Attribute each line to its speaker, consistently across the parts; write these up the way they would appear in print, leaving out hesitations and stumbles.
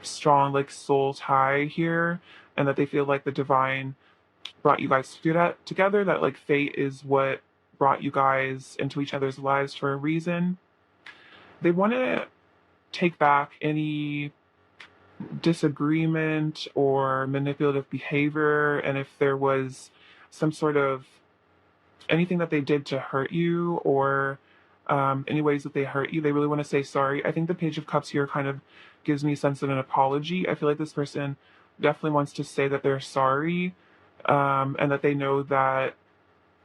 Speaker 1: strong like soul tie here, and that they feel like the divine brought you guys together, that like fate is what brought you guys into each other's lives for a reason. They want to take back any disagreement or manipulative behavior, and if there was some sort of anything that they did to hurt you, or any ways that they hurt you, they really want to say sorry. I think the Page of Cups here kind of gives me a sense of an apology. I feel like this person definitely wants to say that they're sorry, and that they know that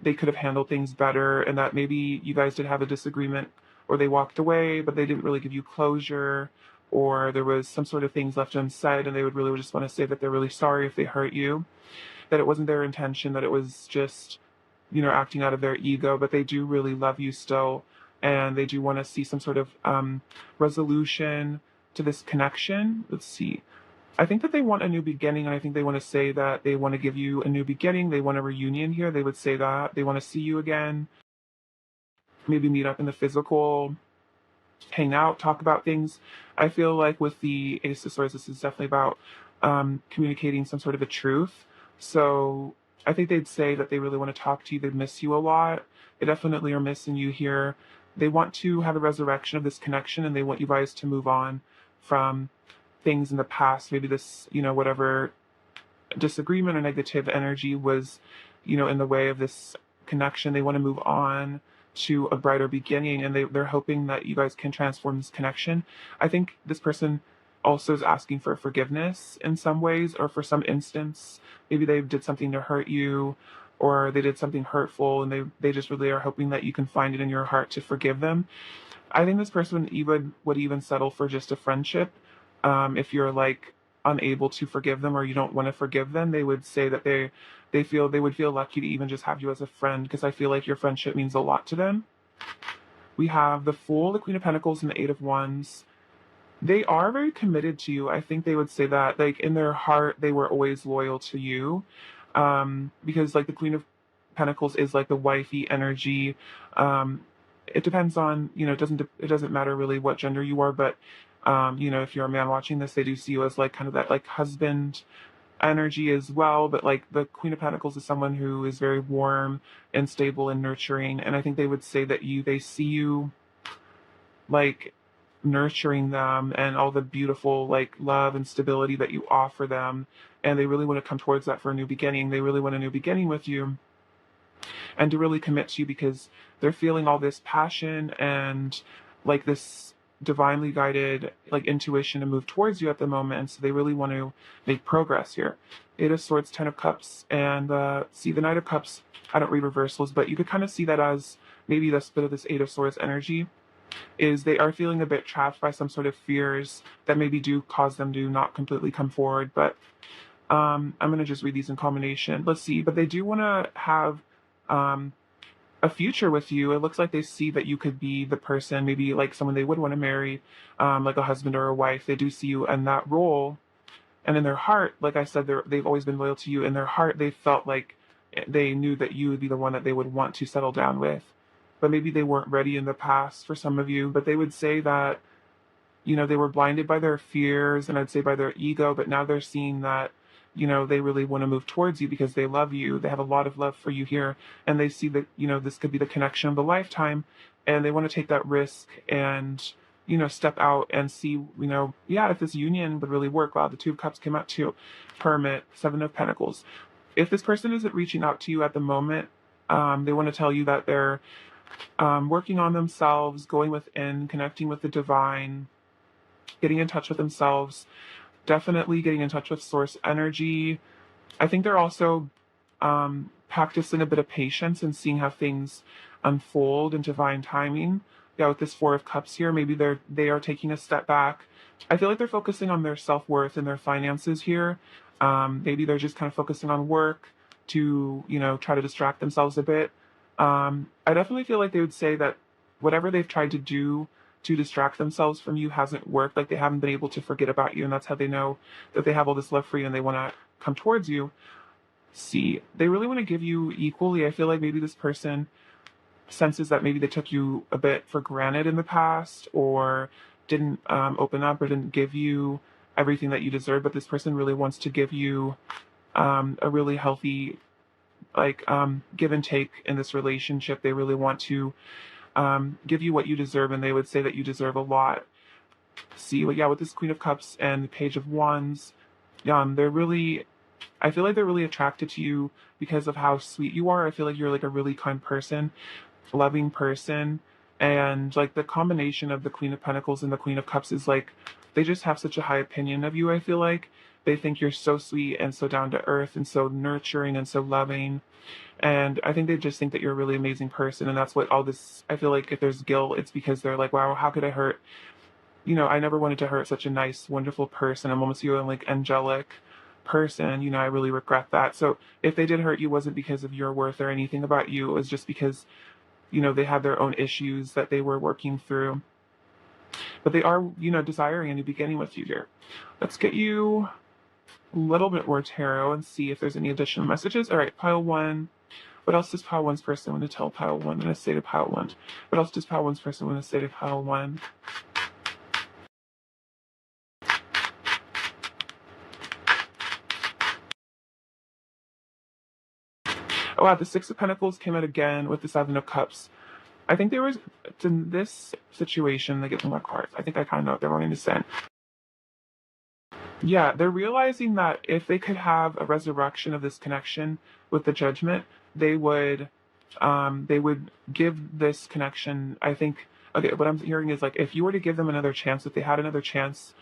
Speaker 1: they could have handled things better, and that maybe you guys did have a disagreement, or they walked away but they didn't really give you closure, or there was some sort of things left unsaid, and they would really just want to say that they're really sorry if they hurt you, that it wasn't their intention, that it was just, acting out of their ego, but they do really love you still, and they do want to see some sort of resolution to this connection. Let's see. I think that they want a new beginning, and I think they want to say that they want to give you a new beginning. They want a reunion here. They would say that. They want to see you again, maybe meet up in the physical, hang out, talk about things. I feel like with the Ace of Swords, this is definitely about communicating some sort of a truth. So I think they'd say that they really want to talk to you. They miss you a lot. They definitely are missing you here. They want to have a resurrection of this connection, and they want you guys to move on from things in the past. Maybe this, whatever disagreement or negative energy was, in the way of this connection. They want to move on to a brighter beginning, and they're hoping that you guys can transform this connection. I think this person also is asking for forgiveness in some ways, or for some instance, maybe they did something to hurt you, or they did something hurtful, and they just really are hoping that you can find it in your heart to forgive them. I think this person even would even settle for just a friendship. If you're like unable to forgive them, or you don't want to forgive them, they would say that they would feel lucky to even just have you as a friend, because I feel like your friendship means a lot to them. We have the Fool, the Queen of Pentacles, and the Eight of Wands. They are very committed to you. I think they would say that, like, in their heart, they were always loyal to you. Because like the Queen of Pentacles is like the wifey energy. It depends on, it doesn't matter really what gender you are, but if you're a man watching this, they do see you as like kind of that like husband energy as well. But like the Queen of Pentacles is someone who is very warm and stable and nurturing, and I think they would say that they see you like nurturing them and all the beautiful like love and stability that you offer them, and they really want to come towards that for a new beginning. They really want a new beginning with you, and to really commit to you, because they're feeling all this passion and like this divinely guided like intuition to move towards you at the moment, and so they really want to make progress here. Eight of Swords, Ten of Cups, and see the Knight of Cups. I don't read reversals, but you could kind of see that as maybe this bit of this Eight of Swords energy is they are feeling a bit trapped by some sort of fears that maybe do cause them to not completely come forward. But I'm going to just read these in combination. Let's see. But they do want to have um, a future with you. It looks like they see that you could be the person, maybe like someone they would want to marry, like a husband or a wife. They do see you in that role. And in their heart, like I said, they've always been loyal to you. In their heart, they felt like they knew that you would be the one that they would want to settle down with. But maybe they weren't ready in the past for some of you. But they would say that, they were blinded by their fears, and I'd say by their ego. But now they're seeing that, they really want to move towards you because they love you. They have a lot of love for you here. And they see that, this could be the connection of the lifetime. And they want to take that risk and, step out and see, if this union would really work. Wow, the Two of Cups came out too. Hermit, Seven of Pentacles. If this person isn't reaching out to you at the moment, they want to tell you that they're working on themselves, going within, connecting with the divine, getting in touch with themselves, definitely getting in touch with source energy. I think they're also practicing a bit of patience and seeing how things unfold in divine timing. Yeah, with this Four of Cups here, maybe they are taking a step back. I feel like they're focusing on their self-worth and their finances here. Maybe they're just kind of focusing on work to, try to distract themselves a bit. I definitely feel like they would say that whatever they've tried to do to distract themselves from you hasn't worked. Like they haven't been able to forget about you, and that's how they know that they have all this love for you and they want to come towards you. See, they really want to give you equally. I feel like maybe this person senses that maybe they took you a bit for granted in the past, or didn't open up, or didn't give you everything that you deserve, but this person really wants to give you a really healthy, like, give and take in this relationship. They really want to give you what you deserve, and they would say that you deserve a lot. See, but yeah, with this Queen of Cups and the Page of Wands, they're really, I feel like they're really attracted to you because of how sweet you are. I feel like you're like a really kind person, loving person, and like the combination of the Queen of Pentacles and the Queen of Cups is like they just have such a high opinion of you. I feel like they think you're so sweet and so down to earth and so nurturing and so loving. And I think they just think that you're a really amazing person. And that's what all this, I feel like if there's guilt, it's because they're like, wow, how could I hurt? I never wanted to hurt such a nice, wonderful person. I'm almost you, like angelic person. I really regret that. So if they did hurt you, it wasn't because of your worth or anything about you. It was just because, they had their own issues that they were working through. But they are, desiring a new beginning with you here. Let's get you a little bit more tarot and see if there's any additional messages. All right, pile one. What else does pile one's person want to tell pile one and a say to pile one? What else does pile one's person want to say to pile one? Oh wow, the Six of Pentacles came out again with the Seven of Cups. I think there was, in this situation, they get more cards. I think I kind of know what they're wanting to send. Yeah, they're realizing that if they could have a resurrection of this connection with the Judgment, they would give this connection, I think, okay, what I'm hearing is like, if you were to give them another chance, if they had another chance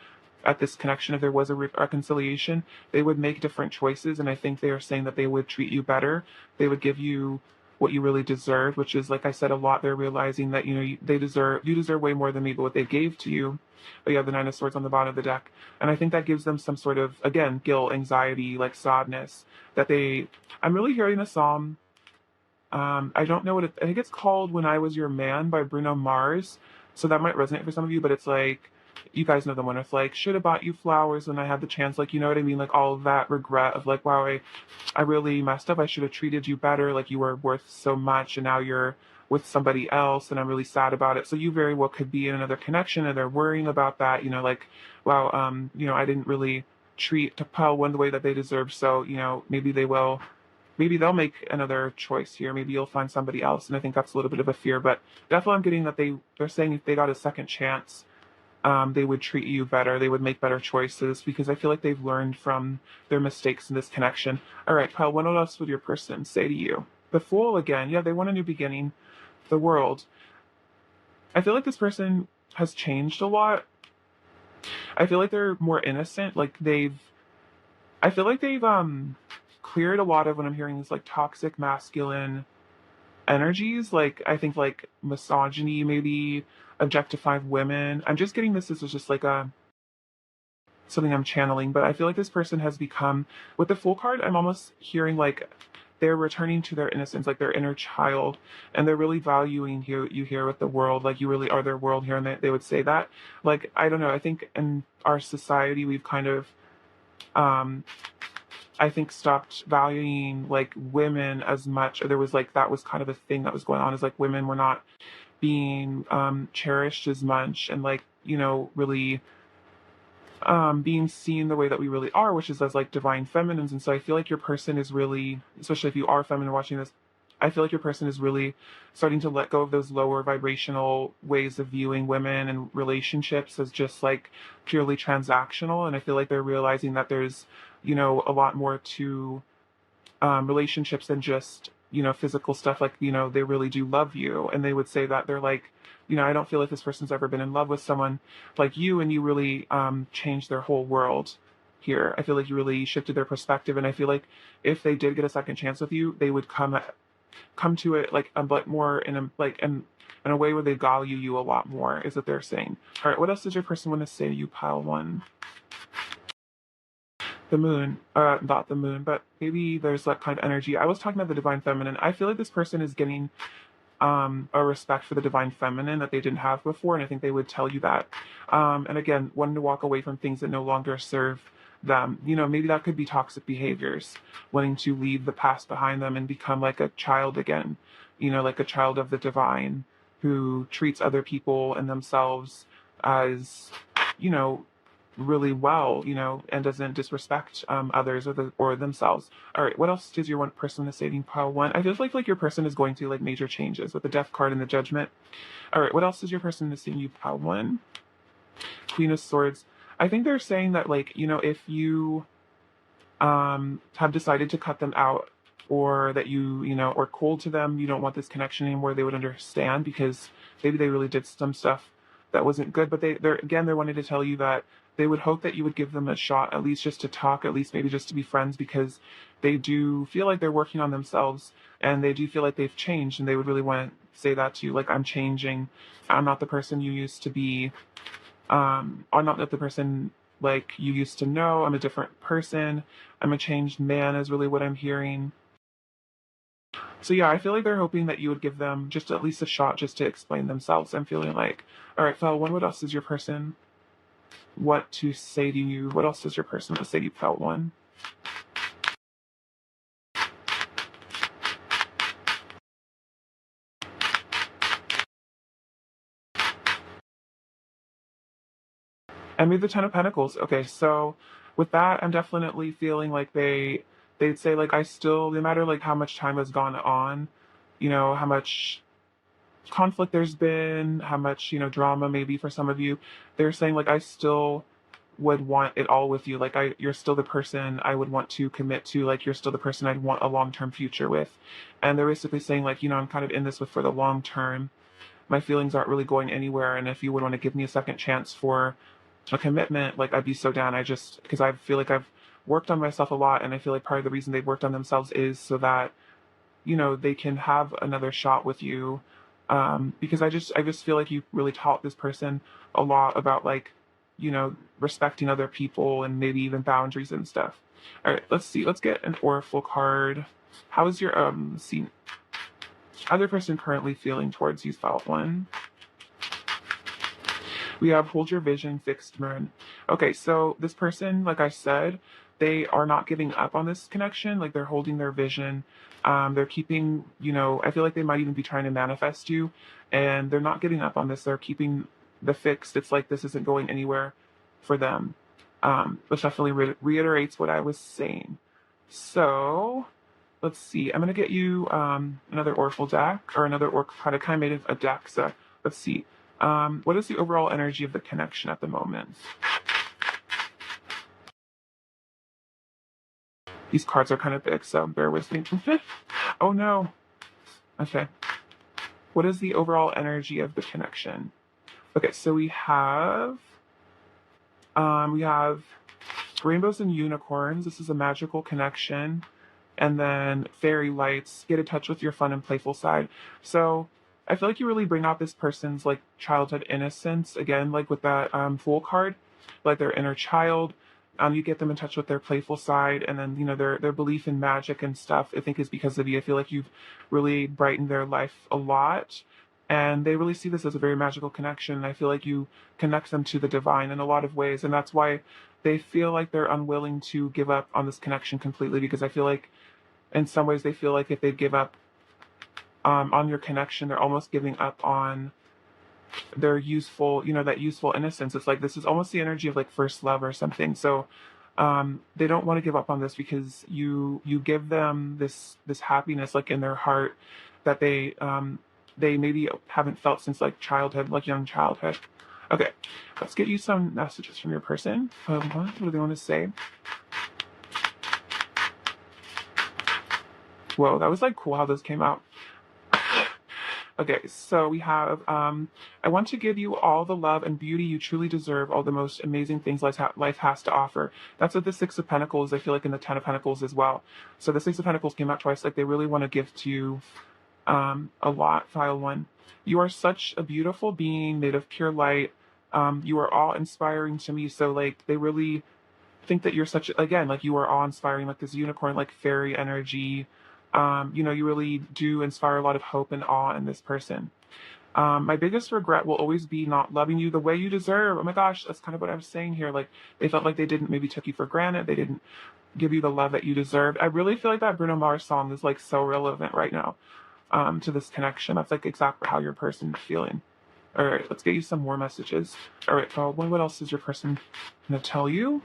Speaker 1: at this connection, if there was a reconciliation, they would make different choices. And I think they are saying that they would treat you better. They would give you what you really deserve, which is, like I said, a lot. They're realizing that, you deserve way more than maybe what they gave to you. But you have the Nine of Swords on the bottom of the deck. And I think that gives them some sort of, again, guilt, anxiety, like sadness I'm really hearing a psalm. I don't know I think it's called When I Was Your Man by Bruno Mars. So that might resonate for some of you, but it's like, you guys know the one. It's like, should have bought you flowers when I had the chance. Like, you know what I mean? Like all of that regret of like, wow, I really messed up. I should have treated you better. Like you were worth so much and now you're with somebody else and I'm really sad about it. So you very well could be in another connection and they're worrying about that, like, wow, I didn't really treat Pile one the way that they deserve. So, maybe they'll make another choice here. Maybe you'll find somebody else. And I think that's a little bit of a fear, but definitely I'm getting that they're saying if they got a second chance, they would treat you better. They would make better choices because I feel like they've learned from their mistakes in this connection. All right, Kyle, what else would your person say to you? The Fool again. Yeah, they want a new beginning. The World. I feel like this person has changed a lot. I feel like they're more innocent. I feel like they've cleared a lot of what I'm hearing is like toxic masculine energies. Like I think like misogyny, maybe objectifying women. I'm just getting this as just like something I'm channeling, but I feel like this person has become, with the Fool card, I'm almost hearing like they're returning to their innocence, like their inner child, and they're really valuing you here with the world. Like you really are their world here, and they would say that. Like I don't know. I think in our society we've kind of, I think, stopped valuing like women as much. Or there was like that was kind of a thing that was going on. Is like women were not being cherished as much, and like really being seen the way that we really are, which is as like divine feminines. And so I feel like your person is really, especially if you are feminine watching this, I feel like your person is really starting to let go of those lower vibrational ways of viewing women and relationships as just like purely transactional. And I feel like they're realizing that there's, a lot more to relationships than just physical stuff. Like they really do love you, and they would say that they're like, I don't feel like this person's ever been in love with someone like you, and you really changed their whole world here. I feel like you really shifted their perspective, and I feel like if they did get a second chance with you, they would come to it like but more in a like in a way where they value you a lot more, is what they're saying. All right, what else does your person want to say to you, pile one? The Moon, not the Moon, but maybe there's that kind of energy. I was talking about the divine feminine. I feel like this person is getting a respect for the divine feminine that they didn't have before, and I think they would tell you that. And again, wanting to walk away from things that no longer serve them. Maybe that could be toxic behaviors, wanting to leave the past behind them and become like a child again, like a child of the divine who treats other people and themselves as, you know, really well, and doesn't disrespect others or themselves. All right, what else does your one person in the saving pile want? I feel like your person is going through like major changes with the Death card and the Judgment. All right, what else does your person in the saving pile want? Queen of Swords. I think they're saying that like if you have decided to cut them out, or that or cold to them, you don't want this connection anymore, they would understand, because maybe they really did some stuff that wasn't good. But they're wanting to tell you that they would hope that you would give them a shot, at least just to talk, at least maybe just to be friends, because they do feel like they're working on themselves, and they do feel like they've changed, and they would really want to say that to you, like, I'm changing, I'm not the person you used to be, I'm not the person like you used to know. I'm a different person. I'm a changed man, is really what I'm hearing. So yeah, I feel like they're hoping that you would give them just at least a shot just to explain themselves. I'm feeling like, all right, Fel One, what else does your person want to say to you? What else does your person want to say to you, Fel One? And maybe the Ten of Pentacles. Okay, so with that, I'm definitely feeling like they'd say like, I still, no matter like how much time has gone on, how much conflict there's been, how much, drama maybe for some of you, they're saying like, I still would want it all with you. Like, you're still the person I would want to commit to. Like, you're still the person I'd want a long-term future with. And they're basically saying like, I'm kind of in this with for the long term. My feelings aren't really going anywhere. And if you would want to give me a second chance for a commitment, like, I'd be so down. Because I feel like I've worked on myself a lot. And I feel like part of the reason they've worked on themselves is so that they can have another shot with you. Because I just feel like you really taught this person a lot about like, respecting other people and maybe even boundaries and stuff. All right, let's see. Let's get an oracle card. How is your other person currently feeling towards you, Felt One? We have hold your vision, fixed moon. Okay, so this person, like I said, they are not giving up on this connection. Like, they're holding their vision. They're keeping, I feel like they might even be trying to manifest you, and they're not giving up on this. They're keeping the fixed. It's like this isn't going anywhere for them, which definitely reiterates what I was saying. So let's see. I'm gonna get you another oracle deck, or another oracle kind of made a deck. So let's see. What is the overall energy of the connection at the moment? These cards are kind of big, so bear with me. Oh no. Okay. What is the overall energy of the connection? Okay, so we have rainbows and unicorns. This is a magical connection. And then fairy lights, get in touch with your fun and playful side. So I feel like you really bring out this person's like childhood innocence again, like with that Fool card, like their inner child. You get them in touch with their playful side, and then their belief in magic and stuff, I think, is because of you. I feel like you've really brightened their life a lot, and they really see this as a very magical connection. I feel like you connect them to the divine in a lot of ways, and that's why they feel like they're unwilling to give up on this connection completely, because I feel like in some ways they feel like if they give up on your connection, they're almost giving up on their useful, that useful innocence. It's like this is almost the energy of like first love or something. So they don't want to give up on this, because you give them this happiness like in their heart that they maybe haven't felt since like childhood, like young childhood. Okay, let's get you some messages from your person. What do they want to say? Whoa, that was like cool how those came out. Okay, so we have, I want to give you all the love and beauty you truly deserve, all the most amazing things life has to offer. That's what the Six of Pentacles, I feel like, in the Ten of Pentacles as well. So the Six of Pentacles came out twice, like they really want to give to you a lot, File One. You are such a beautiful being made of pure light. You are awe-inspiring to me, so like they really think that you're such, again, like you are awe-inspiring, like this unicorn, like fairy energy. You really do inspire a lot of hope and awe in this person. My biggest regret will always be not loving you the way you deserve. Oh my gosh, that's kind of what I was saying here. Like, they felt like they didn't maybe took you for granted. They didn't give you the love that you deserved. I really feel like that Bruno Mars song is like so relevant right now to this connection. That's like exactly how your person's feeling. All right, let's get you some more messages. All right, what else is your person going to tell you?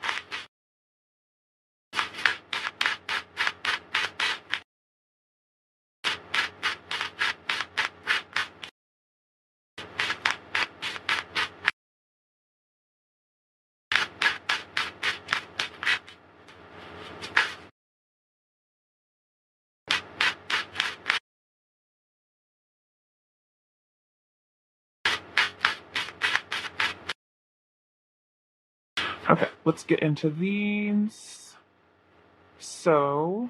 Speaker 1: Okay, let's get into these. So,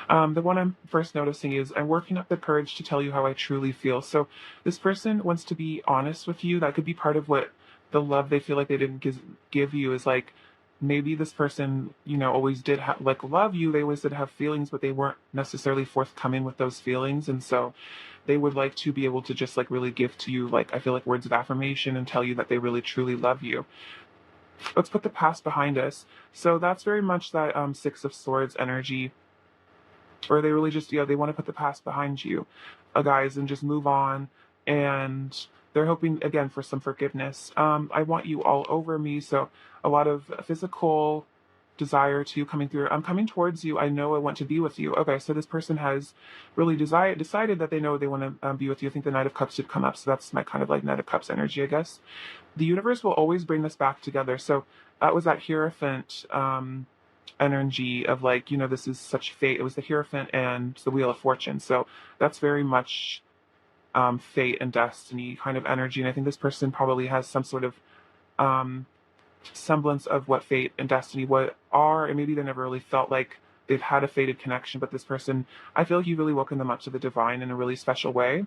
Speaker 1: the one I'm first noticing is I'm working up the courage to tell you how I truly feel. So this person wants to be honest with you. That could be part of what the love they feel like they didn't give you is like maybe this person, always did like love you. They always did have feelings, but they weren't necessarily forthcoming with those feelings. And so they would like to be able to just like really give to you, like, I feel like words of affirmation and tell you that they really truly love you. Let's put the past behind us. So that's very much that Six of Swords energy, or they really just, they want to put the past behind you, guys, and just move on. And they're hoping again for some forgiveness. I want you all over me. So a lot of physical desire to coming through. I'm coming towards you. I know I want to be with you. Okay, so this person has really decided that they know they want to be with you. I think the Knight of Cups did come up, so that's my kind of like Knight of Cups energy, I guess. The universe will always bring this back together. So that was that Hierophant energy of like, this is such fate. It was the Hierophant and the Wheel of Fortune. So that's very much fate and destiny kind of energy. And I think this person probably has some sort of semblance of what fate and destiny what are, and maybe they never really felt like they've had a fated connection. But this person, I feel like you really woken them up to the divine in a really special way.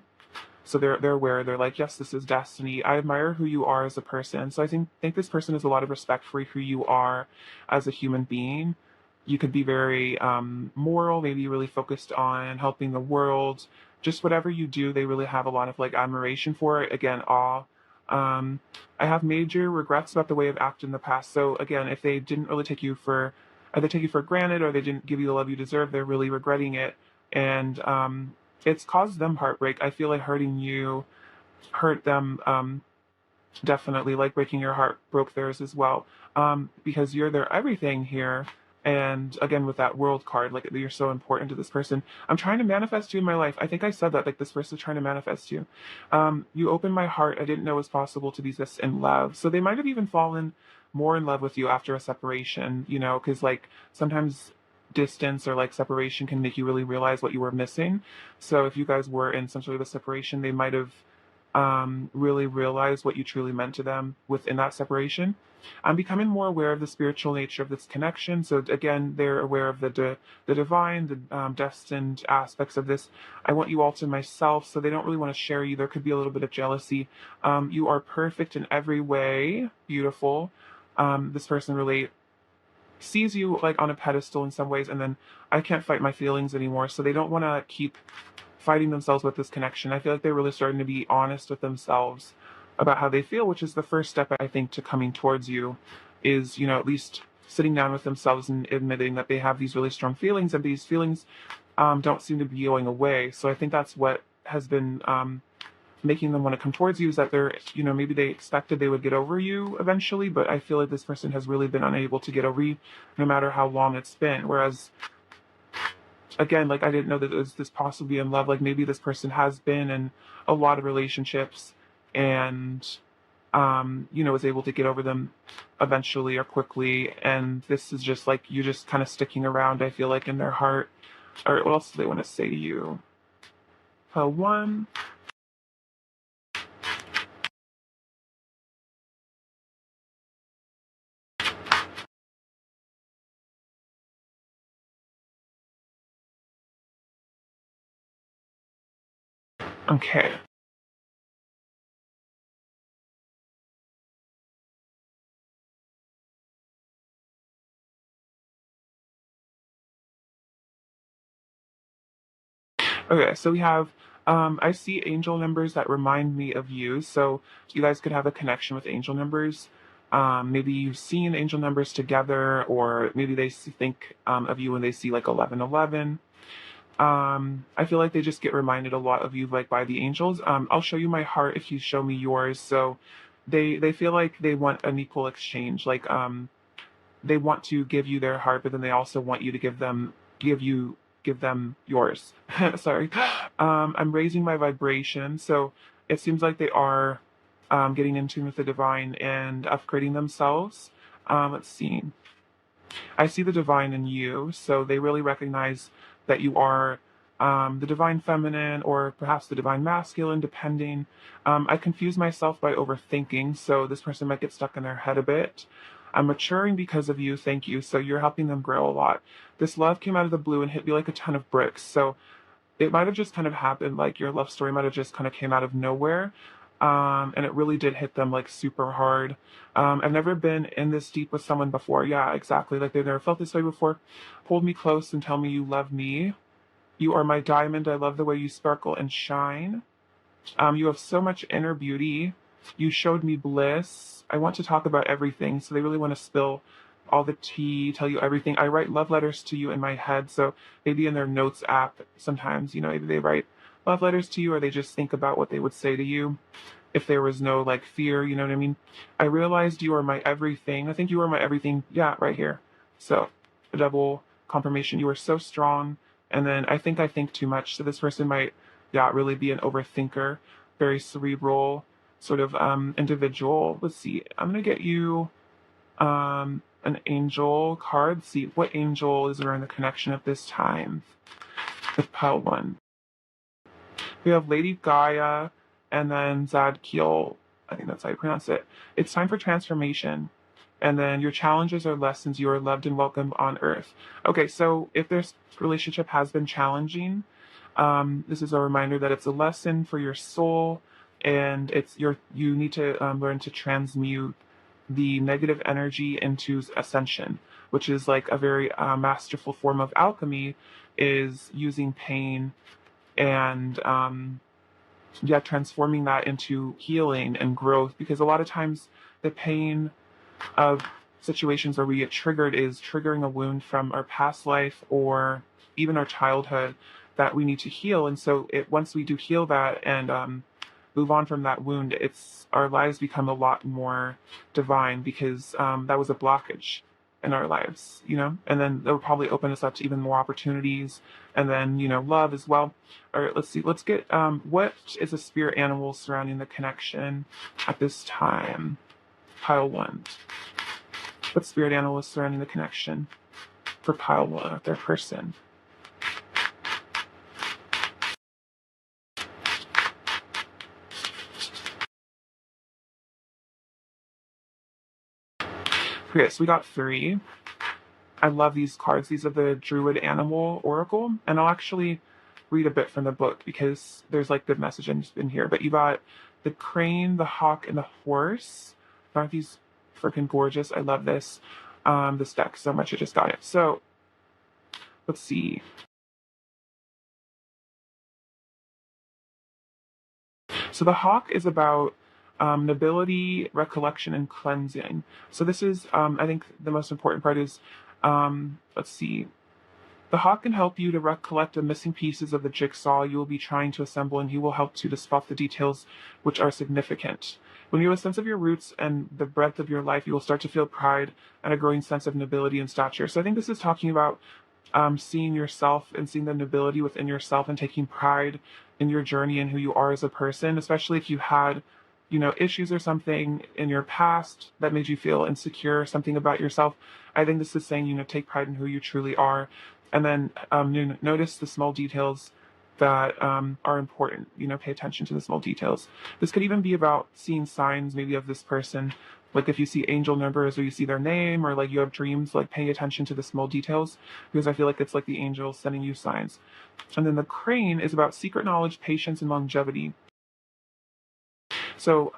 Speaker 1: So they're aware. They're like, yes, this is destiny. I admire who you are as a person. So I think this person has a lot of respect for who you are as a human being. You could be very moral, maybe really focused on helping the world. Just whatever you do, they really have a lot of like admiration for it. Again, awe. I have major regrets about the way I've acted in the past. So again, if they didn't really either take you for granted or they didn't give you the love you deserve, they're really regretting it. And it's caused them heartbreak. I feel like hurting you hurt them, definitely, like breaking your heart broke theirs as well, because you're their everything here. And again, with that world card, like you're so important to this person. I'm trying to manifest you in my life. I think I said that, like this person is trying to manifest you. You opened my heart. I didn't know it was possible to be this in love. So they might have even fallen more in love with you after a separation, because like sometimes distance or like separation can make you really realize what you were missing. So if you guys were in some sort of a separation, they might have really realized what you truly meant to them within that separation. I'm becoming more aware of the spiritual nature of this connection. So again, they're aware of the divine, the destined aspects of this. I want you all to myself, so they don't really want to share you. There could be a little bit of jealousy. You are perfect in every way, beautiful. This person really sees you like on a pedestal in some ways, and then I can't fight my feelings anymore. So they don't want to keep fighting themselves with this connection. I feel like they're really starting to be honest with themselves about how they feel, which is the first step, I think, to coming towards you is, at least sitting down with themselves and admitting that they have these really strong feelings, and these feelings don't seem to be going away. So I think that's what has been making them want to come towards you, is that they're, maybe they expected they would get over you eventually, but I feel like this person has really been unable to get over you no matter how long it's been. Whereas again, like I didn't know that it was this possibly in love. Like maybe this person has been in a lot of relationships and was able to get over them eventually or quickly. And this is just like you just kind of sticking around, I feel like, in their heart. All right, what else do they want to say to you? One. Okay. Okay, so we have I see angel numbers that remind me of you. So you guys could have a connection with angel numbers. Maybe you've seen angel numbers together, or maybe they think of you when they see like 1111. I feel like they just get reminded a lot of you, like, by the angels. I'll show you my heart if you show me yours. So they feel like they want an equal exchange. Like, they want to give you their heart, but then they also want you to give them yours. Sorry. I'm raising my vibration, so it seems like they are getting in tune with the divine and upgrading themselves. Let's see. I see the divine in you, so they really recognize that you are the divine feminine or perhaps the divine masculine, depending. I confuse myself by overthinking, so this person might get stuck in their head a bit. I'm maturing because of you, thank you. So you're helping them grow a lot. This love came out of the blue and hit me like a ton of bricks. So it might have just kind of happened, like your love story might have just kind of came out of nowhere. And it really did hit them like super hard. I've never been in this deep with someone before. Yeah, exactly. Like they've never felt this way before. Hold me close and tell me you love me. You are my diamond. I love the way you sparkle and shine. You have so much inner beauty. You showed me bliss. I want to talk about everything. So they really want to spill all the tea, tell you everything. I write love letters to you in my head. So maybe in their notes app, sometimes, maybe they write love letters to you or they just think about what they would say to you if there was no like fear, you know what I mean? I realized you are my everything. I think you are my everything. Yeah, right here. So a double confirmation. You are so strong. And then I think too much. So this person might, yeah, really be an overthinker, very cerebral sort of individual. Let's see. I'm gonna get you an angel card. Let's see what angel is around the connection at this time with pile one. We have Lady Gaia and then Zadkiel. I think that's how you pronounce it. It's time for transformation. And then your challenges are lessons. You are loved and welcomed on earth. Okay, so if this relationship has been challenging, this is a reminder that it's a lesson for your soul, and you need to learn to transmute the negative energy into ascension, which is like a very masterful form of alchemy, is using pain and yeah, transforming that into healing and growth. Because a lot of times the pain of situations where we get triggered is triggering a wound from our past life or even our childhood that we need to heal. And so once we do heal that and move on from that wound, our lives become a lot more divine because that was a blockage in our lives, and then that would probably open us up to even more opportunities and then, love as well. All right, let's see. Let's get, what is a spirit animal surrounding the connection at this time? Pile one. What spirit animal is surrounding the connection for pile one, their person? Okay, so we got three. I love these cards. These are the Druid Animal Oracle, and I'll actually read a bit from the book because there's like good messages in here. But you got the crane, the hawk, and the horse. Aren't these freaking gorgeous? I love this deck so much. I just got it. So let's see. So the hawk is about nobility, recollection, and cleansing. So this is, I think, the most important part is, let's see. The hawk can help you to recollect the missing pieces of the jigsaw you will be trying to assemble, and he will help to spot the details which are significant. When you have a sense of your roots and the breadth of your life, you will start to feel pride and a growing sense of nobility and stature. So I think this is talking about seeing yourself and seeing the nobility within yourself and taking pride in your journey and who you are as a person, especially if you had, issues or something in your past that made you feel insecure, something about yourself. I think this is saying, take pride in who you truly are. And then notice the small details that are important. Pay attention to the small details. This could even be about seeing signs maybe of this person. Like if you see angel numbers or you see their name or like you have dreams, like paying attention to the small details because I feel like it's like the angels sending you signs. And then the crane is about secret knowledge, patience, and longevity. So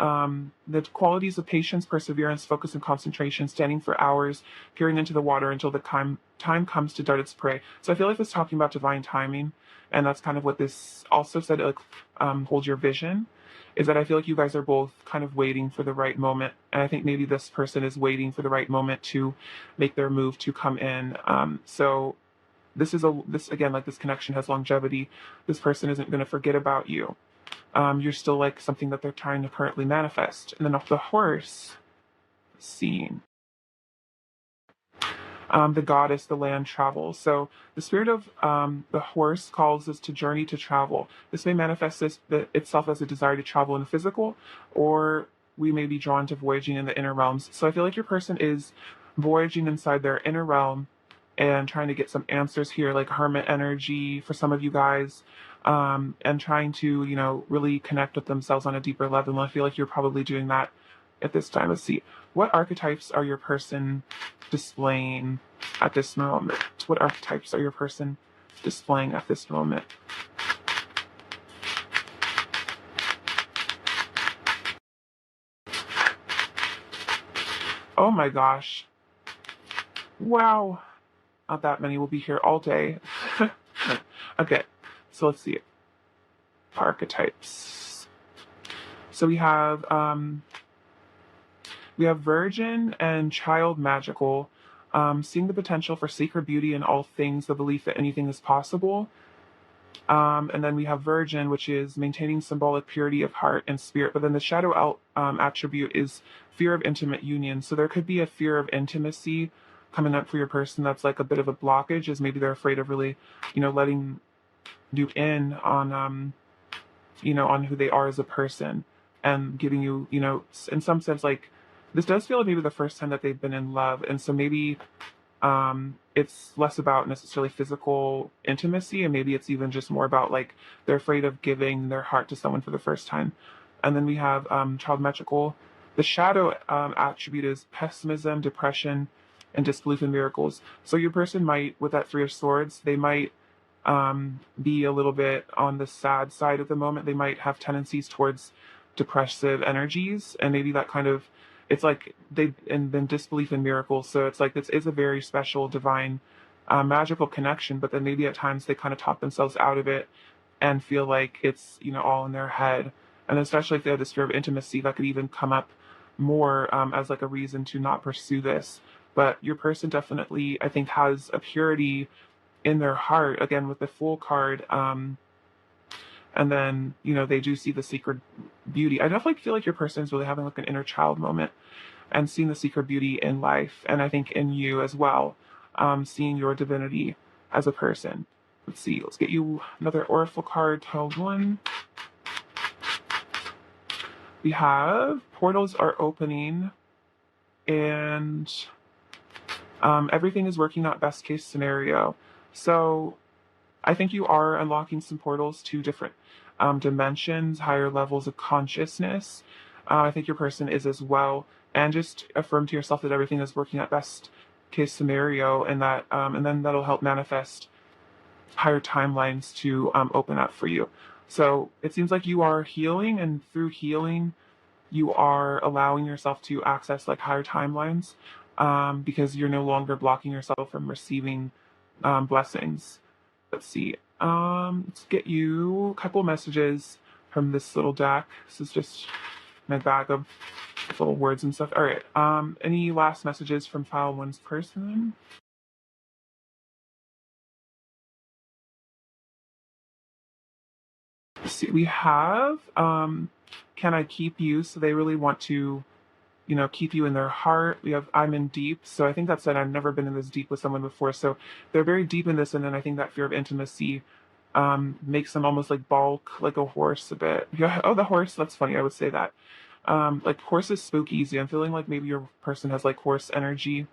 Speaker 1: the qualities of patience, perseverance, focus, and concentration, standing for hours, peering into the water until the time comes to dart its prey. So I feel like it's talking about divine timing, and that's kind of what this also said, like, hold your vision, is that I feel like you guys are both kind of waiting for the right moment. And I think maybe this person is waiting for the right moment to make their move to come in. So this again, like this connection has longevity. This person isn't going to forget about you. You're still like something that they're trying to currently manifest. And then off the horse, scene. The goddess, the land travels. So the spirit of the horse calls us to journey to travel. This may manifest itself as a desire to travel in the physical, or we may be drawn to voyaging in the inner realms. So I feel like your person is voyaging inside their inner realm and trying to get some answers here, like hermit energy for some of you guys, and trying to, really connect with themselves on a deeper level. And I feel like you're probably doing that at this time. Let's see. What archetypes are your person displaying at this moment? What archetypes are your person displaying at this moment? Oh my gosh. Wow. Not that many will be here all day. Okay, so let's see. Archetypes. So we have virgin and child magical, seeing the potential for sacred beauty in all things, the belief that anything is possible. And then we have virgin, which is maintaining symbolic purity of heart and spirit. But then the shadow attribute is fear of intimate union. So there could be a fear of intimacy coming up for your person that's like a bit of a blockage, is maybe they're afraid of really, letting you in on, on who they are as a person, and giving you, in some sense, like, this does feel like maybe the first time that they've been in love. And so maybe it's less about necessarily physical intimacy, and maybe it's even just more about like they're afraid of giving their heart to someone for the first time. And then we have child magical. The shadow attribute is pessimism, depression, and disbelief in miracles. So your person might, with that Three of Swords, they might be a little bit on the sad side at the moment. They might have tendencies towards depressive energies, and maybe that kind of, it's like and then disbelief in miracles. So it's like this is a very special, divine, magical connection, but then maybe at times they kind of talk themselves out of it and feel like it's, all in their head. And especially if they have this fear of intimacy, that could even come up more as like a reason to not pursue this. But your person definitely, I think, has a purity in their heart, again, with the Fool card. And then, they do see the secret beauty. I definitely feel like your person is really having like an inner child moment and seeing the secret beauty in life. And I think in you as well, seeing your divinity as a person. Let's see, let's get you another Oracle card. Hold one. We have portals are opening, and everything is working out best case scenario. So I think you are unlocking some portals to different dimensions, higher levels of consciousness. I think your person is as well. And just affirm to yourself that everything is working out best case scenario, and that, and then that'll help manifest higher timelines to open up for you. So it seems like you are healing, and through healing, you are allowing yourself to access like higher timelines, because you're no longer blocking yourself from receiving blessings. Let's see. Let's get you a couple messages from this little deck. This is just my bag of little words and stuff. All right. Any last messages from file one's person? Let's see. We have can I keep you? So they really want to, keep you in their heart. We have I'm in deep. So I think that's it. I've never been in this deep with someone before. So they're very deep in this, and then I think that fear of intimacy makes them almost like balk like a horse a bit. Yeah. Oh, the horse. That's funny. I would say that. Like horses spook easy. I'm feeling like maybe your person has like horse energy.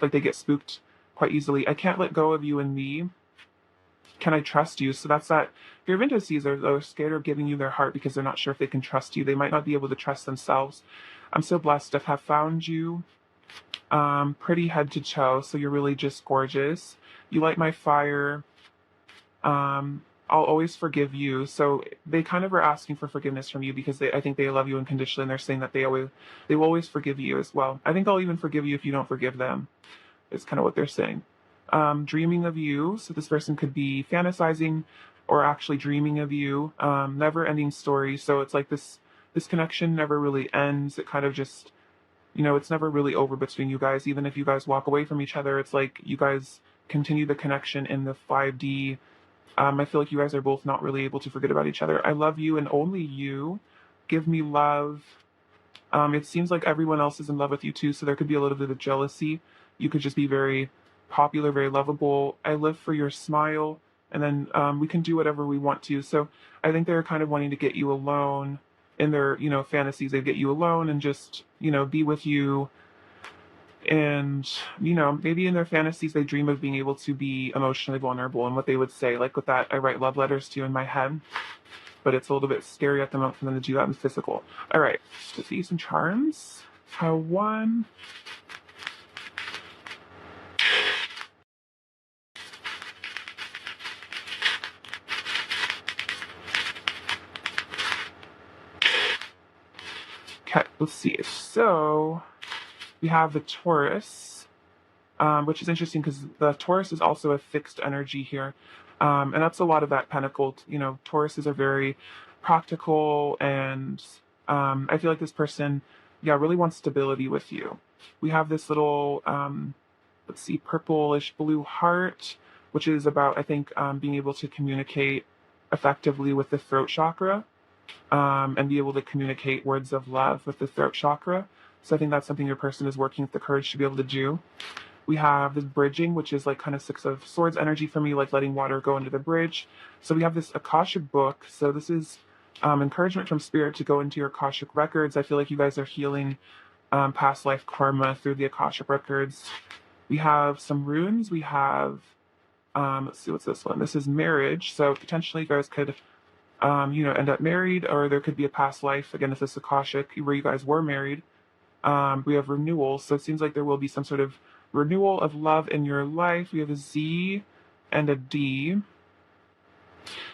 Speaker 1: Like they get spooked quite easily. I can't let go of you and me. Can I trust you? So that's that. Fear of intimacy, they're scared of giving you their heart because they're not sure if they can trust you. They might not be able to trust themselves. I'm so blessed to have found you. Pretty head to toe. So you're really just gorgeous. You light my fire. I'll always forgive you. So they kind of are asking for forgiveness from you because I think they love you unconditionally, and they're saying that they will always forgive you as well. I think they'll even forgive you if you don't forgive them. Is kind of what they're saying. Dreaming of you. So this person could be fantasizing or actually dreaming of you. Never-ending story. So it's like this connection never really ends. It kind of just, it's never really over between you guys. Even if you guys walk away from each other, it's like you guys continue the connection in the 5D. I feel like you guys are both not really able to forget about each other. I love you and only you. Give me love. It seems like everyone else is in love with you too, so there could be a little bit of jealousy. You could just be very popular, very lovable. I live for your smile, and then we can do whatever we want to. So I think they're kind of wanting to get you alone in their, fantasies. They get you alone and just, be with you. And, maybe in their fantasies, they dream of being able to be emotionally vulnerable. And what they would say, like with that, I write love letters to you in my head, but it's a little bit scary at the moment for them to do that in the physical. All right, to see some charms. Pile 1. Okay, let's see. So we have the Taurus, which is interesting because the Taurus is also a fixed energy here. And that's a lot of that pentacle. Tauruses are very practical, and I feel like this person, yeah, really wants stability with you. We have this little, let's see, purplish blue heart, which is about, I think, being able to communicate effectively with the throat chakra, and be able to communicate words of love with the throat chakra. So I think that's something your person is working with the courage to be able to do. We have this bridging, which is like kind of 6 of Swords energy for me, like letting water go into the bridge. So we have this Akashic book. So this is encouragement from spirit to go into your Akashic records. I feel like you guys are healing past life karma through the Akashic records. We have some runes. We have, let's see, what's this one? This is marriage. So potentially you guys could, end up married, or there could be a past life. Again, if this is Akashic, where you guys were married. We have renewal. So it seems like there will be some sort of renewal of love in your life. We have a Z and a D.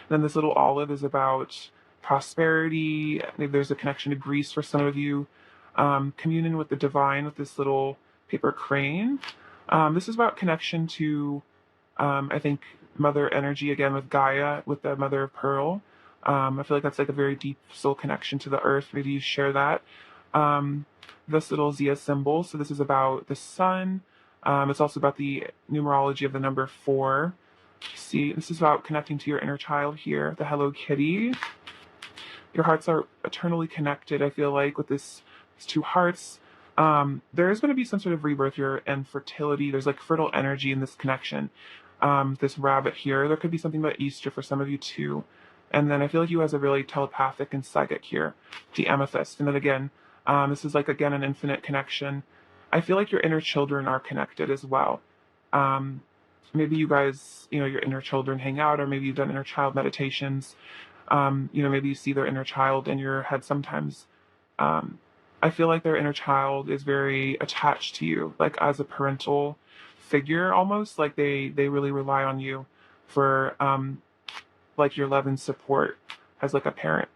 Speaker 1: Then this little olive is about prosperity. Maybe there's a connection to Greece for some of you. Communion with the divine with this little paper crane. This is about connection to, I think, mother energy, again with Gaia, with the mother of pearl. I feel like that's like a very deep soul connection to the earth. Maybe you share that. This little Zia symbol. So this is about the sun. It's also about the numerology of the number 4. See, this is about connecting to your inner child here, the Hello Kitty. Your hearts are eternally connected, I feel like, with these 2 hearts. There is going to be some sort of rebirth here and fertility. There's like fertile energy in this connection. This rabbit here. There could be something about Easter for some of you too. And then I feel like you guys are really telepathic and psychic here. The amethyst. And then again, this is like, again, an infinite connection. I feel like your inner children are connected as well. Maybe you guys, your inner children hang out, or maybe you've done inner child meditations. Maybe you see their inner child in your head sometimes. I feel like their inner child is very attached to you, like as a parental figure almost. Like they really rely on you for like your love and support as like a parent.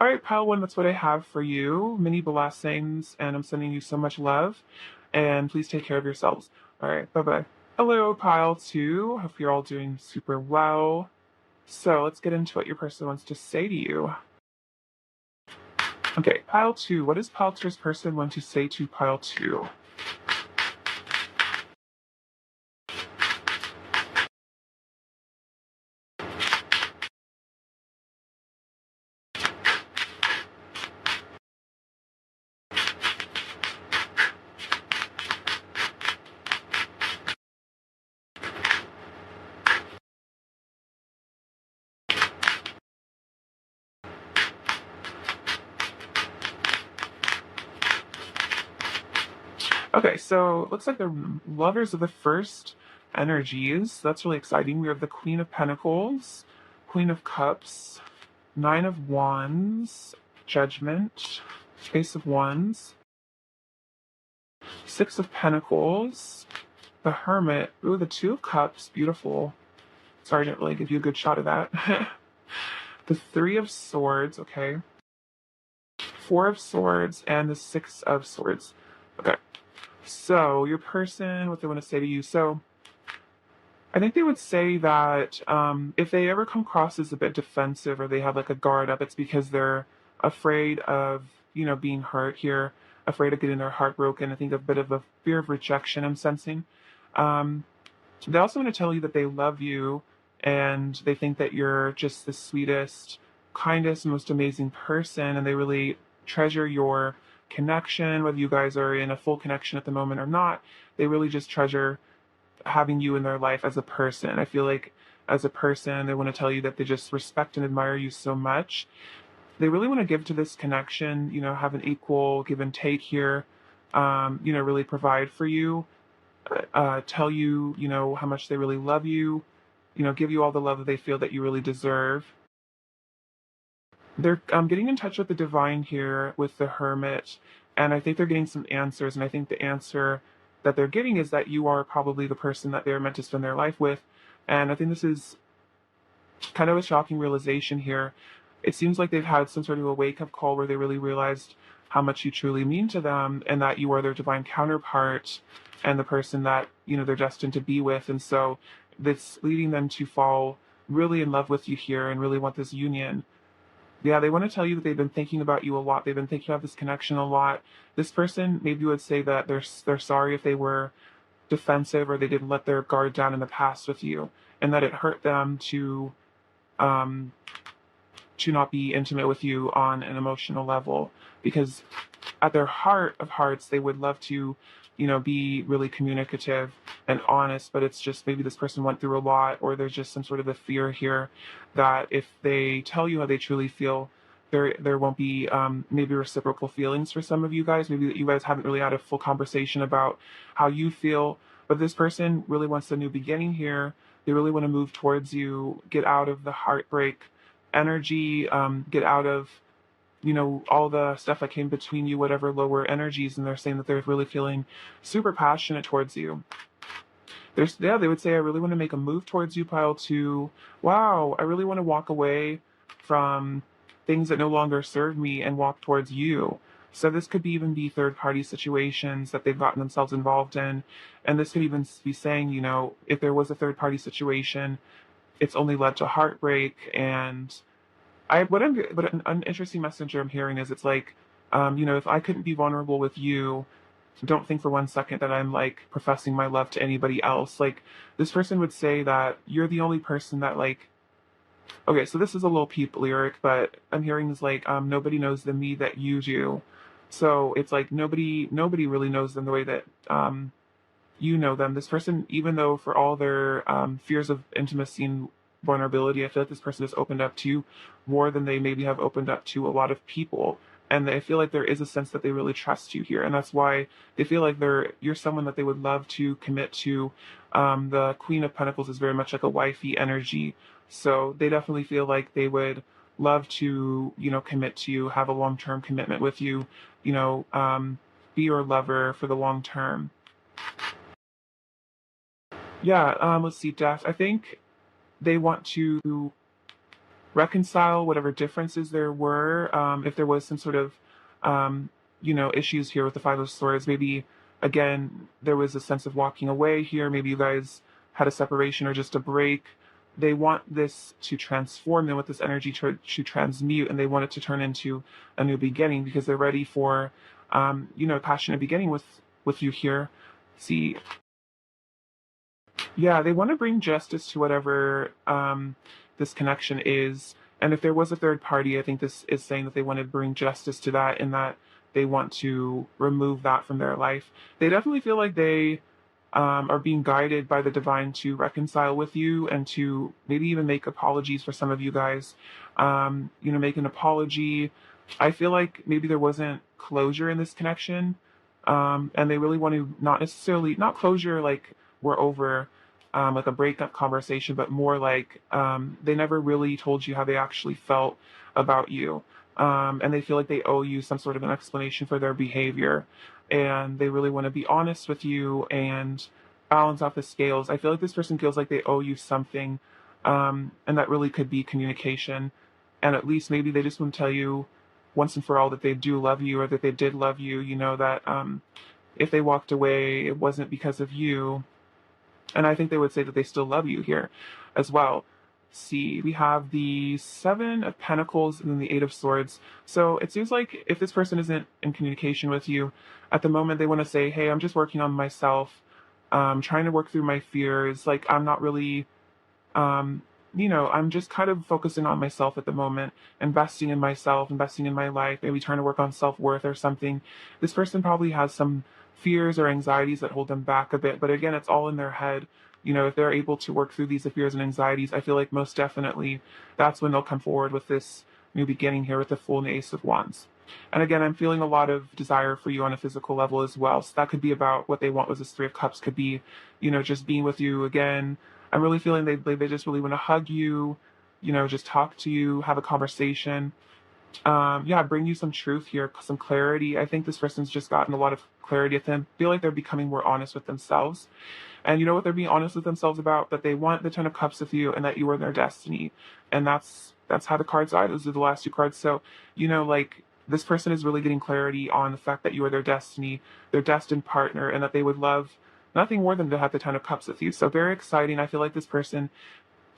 Speaker 1: All right, pile 1, that's what I have for you. Many blessings, and I'm sending you so much love. And please take care of yourselves. All right, bye-bye. Hello, pile 2. Hope you're all doing super well. So let's get into what your person wants to say to you. Okay, pile 2. What does pile 2's person want to say to pile 2? Okay, so it looks like they're lovers of the first energies. That's really exciting. We have the Queen of Pentacles, Queen of Cups, 9 of Wands, Judgment, Ace of Wands, 6 of Pentacles, the Hermit. Ooh, the 2 of Cups, beautiful. Sorry, I didn't really give you a good shot of that. The 3 of Swords, okay. 4 of Swords, and the 6 of Swords. Okay. So your person, what they want to say to you. So I think they would say that if they ever come across as a bit defensive, or they have like a guard up, it's because they're afraid of, being hurt here, afraid of getting their heart broken. I think a bit of a fear of rejection I'm sensing. They also want to tell you that they love you and they think that you're just the sweetest, kindest, most amazing person, and they really treasure your connection, whether you guys are in a full connection at the moment or not. They really just treasure having you in their life as a person. I feel like as a person, they want to tell you that they just respect and admire you so much. They really want to give to this connection, have an equal give and take here, really provide for you, tell you, how much they really love you, give you all the love that they feel that you really deserve. They're getting in touch with the divine here with the hermit, and I think they're getting some answers. And I think the answer that they're getting is that you are probably the person that they're meant to spend their life with. And I think this is kind of a shocking realization here. It seems like they've had some sort of a wake up call where they really realized how much you truly mean to them and that you are their divine counterpart and the person that, they're destined to be with. And so that's leading them to fall really in love with you here and really want this union. Yeah, they want to tell you that they've been thinking about you a lot. They've been thinking about this connection a lot. This person maybe would say that they're sorry if they were defensive or they didn't let their guard down in the past with you, and that it hurt them um, to not be intimate with you on an emotional level, because at their heart of hearts they would love to be really communicative and honest, but it's just maybe this person went through a lot, or there's just some sort of a fear here that if they tell you how they truly feel, there won't be maybe reciprocal feelings for some of you guys. Maybe that you guys haven't really had a full conversation about how you feel, but this person really wants a new beginning here. They really want to move towards you, get out of the heartbreak energy, get out of all the stuff that came between you, whatever lower energies, and they're saying that they're really feeling super passionate towards you. They would say, I really want to make a move towards you, pile two. Wow, I really want to walk away from things that no longer serve me and walk towards you. So this could even be third party situations that they've gotten themselves involved in. And this could even be saying, if there was a third party situation, it's only led to heartbreak. And what an interesting messenger I'm hearing is, it's like, if I couldn't be vulnerable with you, don't think for one second that I'm like professing my love to anybody else. Like, this person would say that you're the only person that, like, okay, so this is a little peep lyric, but I'm hearing is like, nobody knows the me that you do. So it's like nobody really knows them the way that you know them. This person, even though for all their fears of intimacy and vulnerability, I feel like this person has opened up to more than they maybe have opened up to a lot of people. And I feel like there is a sense that they really trust you here, and that's why they feel like you're someone that they would love to commit to. The Queen of Pentacles is very much like a wifey energy, so they definitely feel like they would love to, commit to you, have a long-term commitment with you, be your lover for the long term. Yeah, let's see, Death. I think they want to reconcile whatever differences there were. If there was some sort of, issues here with the Five of Swords, maybe, again, there was a sense of walking away here. Maybe you guys had a separation or just a break. They want this to transform. They want this energy to transmute, and they want it to turn into a new beginning because they're ready for, a passionate beginning with you here. See, yeah, they want to bring justice to whatever this connection is. And if there was a third party, I think this is saying that they want to bring justice to that and that they want to remove that from their life. They definitely feel like they are being guided by the divine to reconcile with you and to maybe even make apologies for some of you guys. Make an apology. I feel like maybe there wasn't closure in this connection. And they really want to not closure like we're over, like a breakup conversation, but more like they never really told you how they actually felt about you. And they feel like they owe you some sort of an explanation for their behavior. And they really want to be honest with you and balance out the scales. I feel like this person feels like they owe you something. And that really could be communication. And at least maybe they just want to tell you once and for all that they do love you, or that they did love you, that if they walked away, it wasn't because of you. And I think they would say that they still love you here as well. See, we have the Seven of Pentacles and then the Eight of Swords. So it seems like if this person isn't in communication with you at the moment, they want to say, hey, I'm just working on myself. trying to work through my fears. Like, I'm not really, um, I'm just kind of focusing on myself at the moment, investing in myself, investing in my life, maybe trying to work on self-worth or something. This person probably has some fears or anxieties that hold them back a bit, but again, it's all in their head. If they're able to work through these fears and anxieties, I feel like most definitely that's when they'll come forward with this new beginning here with the Fool and the Ace of Wands. And again, I'm feeling a lot of desire for you on a physical level as well. So that could be about what they want with this Three of Cups, could be, just being with you again. I'm really feeling they just really want to hug you, just talk to you, have a conversation. Yeah, bring you some truth here, some clarity. I think this person's just gotten a lot of clarity with them. Feel like they're becoming more honest with themselves. And you know what they're being honest with themselves about? That they want the Ten of Cups with you and that you are their destiny. And that's how the cards are. Those are the last two cards. So, like, this person is really getting clarity on the fact that you are their destiny, their destined partner, and that they would love nothing more than to have the Ten of Cups with you. So very exciting. I feel like this person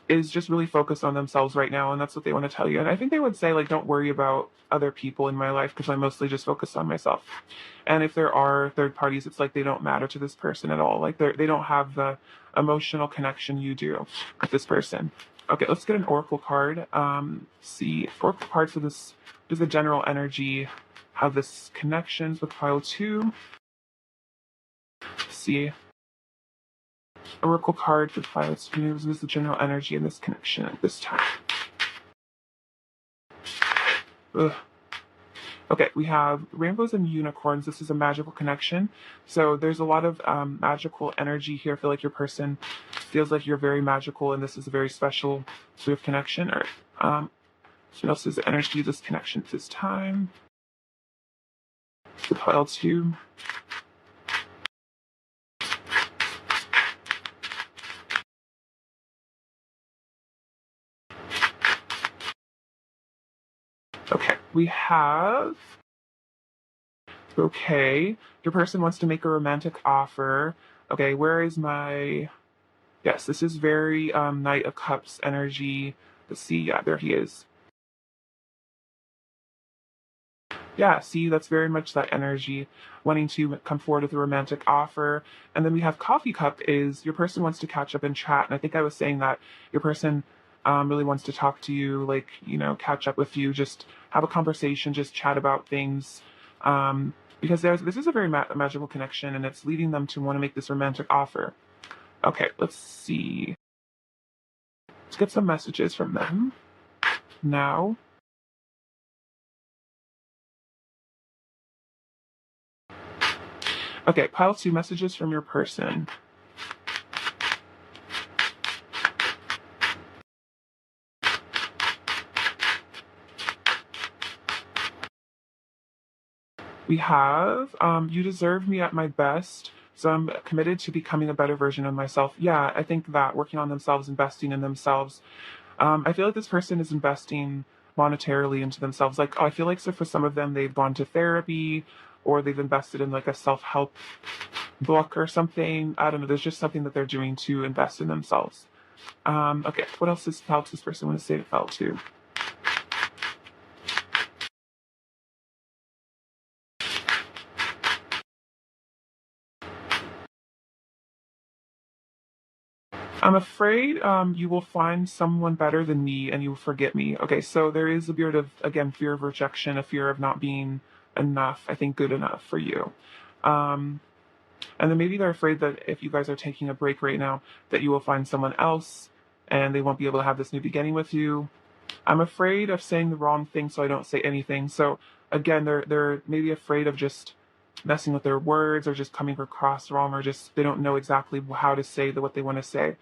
Speaker 1: is just really focused on themselves right now, and that's what they want to tell you. And I think they would say, like, don't worry about other people in my life because I'm mostly just focused on myself. And if there are third parties, it's like they don't matter to this person at all. Like, they don't have the emotional connection you do with this person. Okay, let's get an oracle card. See, oracle card for this is the general energy of this connections with pile 2. See, oracle card for pile 2 is the general energy in this connection at this time. Ugh. Okay, we have rainbows and unicorns. This is a magical connection. So there's a lot of magical energy here. I feel like your person feels like you're very magical, and this is a very special sort of connection. Or what else is the energy of this connection at this time? The pile 2. Okay, we have. Okay, your person wants to make a romantic offer. Okay, where is my. Yes, this is very Knight of Cups energy. Let's see, yeah, there he is. Yeah, see, that's very much that energy, wanting to come forward with a romantic offer. And then we have Coffee Cup is your person wants to catch up and chat. And I think I was saying that your person really wants to talk to you, like, catch up with you, just have a conversation, just chat about things. Because this is a very magical connection, and it's leading them to want to make this romantic offer. Okay, let's see. Let's get some messages from them now. Okay, pile 2 messages from your person. We have, you deserve me at my best. So I'm committed to becoming a better version of myself. Yeah, I think that working on themselves, investing in themselves. I feel like this person is investing monetarily into themselves. Like, I feel like, so for some of them, they've gone to therapy or they've invested in like a self-help book or something. I don't know. There's just something that they're doing to invest in themselves. Okay, what else helps this person want to say to felt too? I'm afraid you will find someone better than me and you will forget me. Okay, so there is a bit of, again, fear of rejection, a fear of not being enough, I think good enough for you. Um, and then maybe they're afraid that if you guys are taking a break right now, that you will find someone else and they won't be able to have this new beginning with you. I'm afraid of saying the wrong thing, so I don't say anything. So again, they're maybe afraid of just messing with their words or just coming across wrong, or just they don't know exactly how to say what they want to say.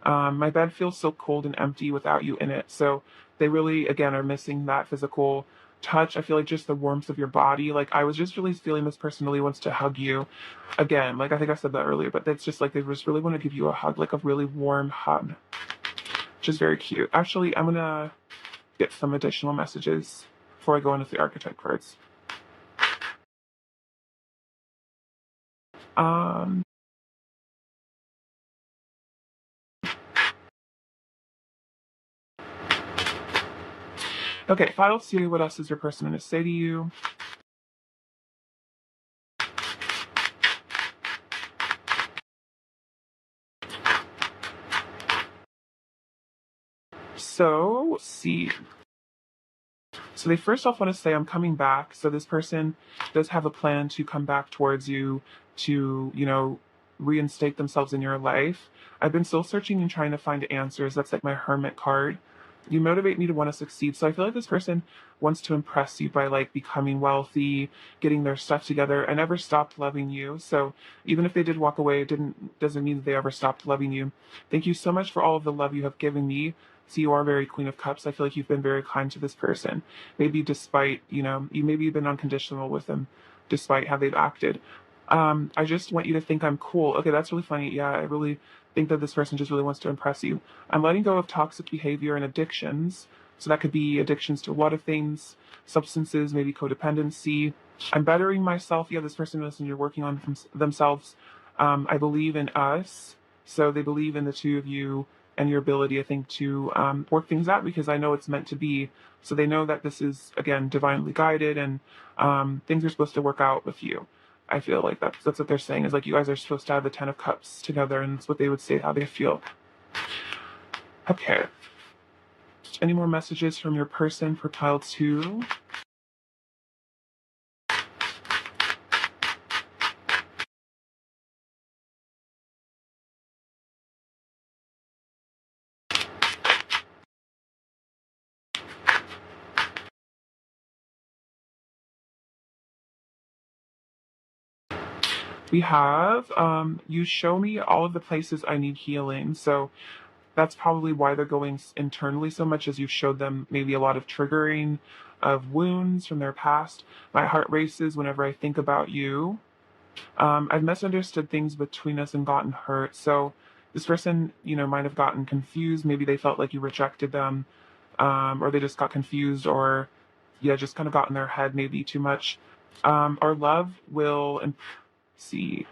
Speaker 1: My bed feels so cold and empty without you in it. So they really, again, are missing that physical touch. I feel like just the warmth of your body. Like, I was just really feeling this person really wants to hug you. Again, like I think I said that earlier, but it's just like they just really want to give you a hug, like a really warm hug, which is very cute. Actually, I'm gonna get some additional messages before I go into the archetype cards. Um, okay, file C, what else is your person going to say to you? So, let's see. So they first off want to say, I'm coming back. So this person does have a plan to come back towards you to, reinstate themselves in your life. I've been soul searching and trying to find answers. That's like my hermit card. You motivate me to want to succeed. So I feel like this person wants to impress you by like becoming wealthy, getting their stuff together. I never stopped loving you. So even if they did walk away, doesn't mean that they ever stopped loving you. Thank you so much for all of the love you have given me. So you are very Queen of Cups. I feel like you've been very kind to this person. Maybe despite, you maybe you've been unconditional with them despite how they've acted. I just want you to think I'm cool. Okay, that's really funny. Yeah, I really think that this person just really wants to impress you. I'm letting go of toxic behavior and addictions. So that could be addictions to a lot of things, substances, maybe codependency. I'm bettering myself. Yeah, this person listen, you're working on themselves. I believe in us. So they believe in the two of you and your ability, I think, to work things out because I know it's meant to be. So they know that this is, again, divinely guided and things are supposed to work out with you. I feel like that's what they're saying is like you guys are supposed to have the Ten of Cups together, and it's what they would say how they feel. Okay. Any more messages from your person for pile 2? We have you show me all of the places I need healing. So that's probably why they're going internally so much as you've showed them maybe a lot of triggering of wounds from their past. My heart races whenever I think about you. I've misunderstood things between us and gotten hurt. So this person, might have gotten confused. Maybe they felt like you rejected them, or they just got confused, or yeah, just kind of got in their head maybe too much. Our love will see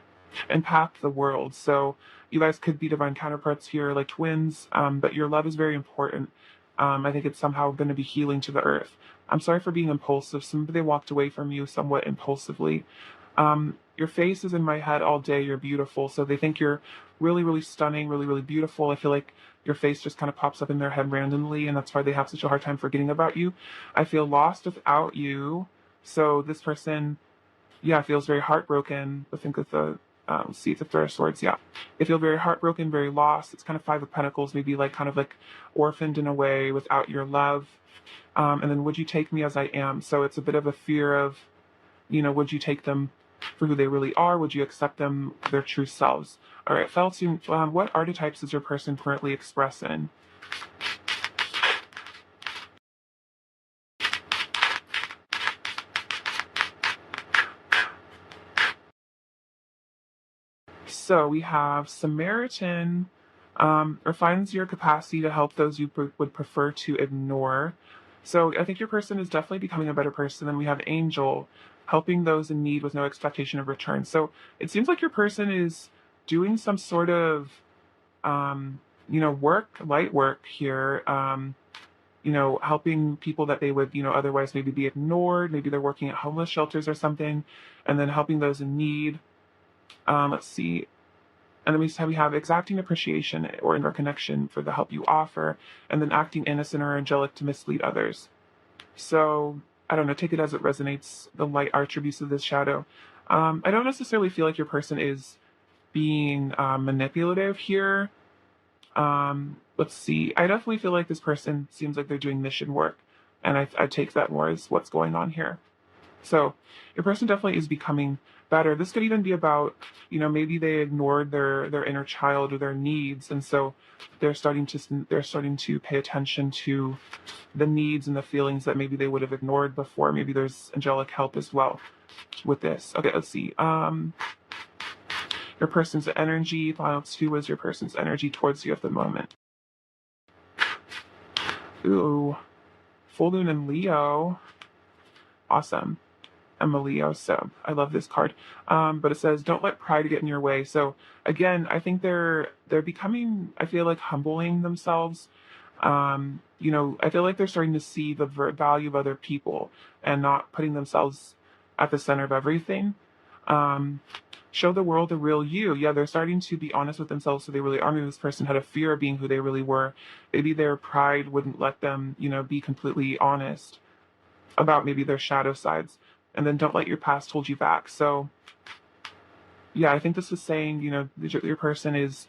Speaker 1: impact the world. So you guys could be divine counterparts here, like twins, but your love is very important. I think it's somehow going to be healing to the earth. I'm sorry for being impulsive. Somebody walked away from you somewhat impulsively. Your face is in my head all day. You're beautiful. So they think you're really, really stunning, really, really beautiful. I feel like your face just kind of pops up in their head randomly, and that's why they have such a hard time forgetting about you. I feel lost without you. So this person, yeah, feels very heartbroken. I think with the see the Three of Swords, yeah. They feel very heartbroken, very lost. It's kind of Five of Pentacles, maybe like kind of like orphaned in a way without your love. And then would you take me as I am? So it's a bit of a fear of, would you take them for who they really are? Would you accept them for their true selves? All right, Felton, what archetypes is your person currently expressing? So we have Samaritan, refines your capacity to help those you would prefer to ignore. So I think your person is definitely becoming a better person. Then we have Angel, helping those in need with no expectation of return. So it seems like your person is doing some sort of, light work here. Helping people that they would, otherwise maybe be ignored. Maybe they're working at homeless shelters or something, and then helping those in need. Let's see. And then we have exacting appreciation or interconnection for the help you offer, and then acting innocent or angelic to mislead others. So I don't know, take it as it resonates, the light attributes of this shadow. I don't necessarily feel like your person is being manipulative here. Let's see. I definitely feel like this person seems like they're doing mission work, and I take that more as what's going on here. So your person definitely is becoming better. This could even be about, maybe they ignored their inner child or their needs, and so they're starting to pay attention to the needs and the feelings that maybe they would have ignored before. Maybe there's angelic help as well with this. Okay, let's see. Your person's energy. File 2 is your person's energy towards you at the moment. Ooh, full moon in Leo. Awesome. I'm a Leo, so I love this card. But it says, "Don't let pride get in your way." So again, I think they're becoming, I feel like, humbling themselves. I feel like they're starting to see the value of other people and not putting themselves at the center of everything. Um, show the world the real you. Yeah, they're starting to be honest with themselves, so they really are. Maybe this person had a fear of being who they really were. Maybe their pride wouldn't let them, be completely honest about maybe their shadow sides. And then don't let your past hold you back. So, yeah, I think this is saying, your person is,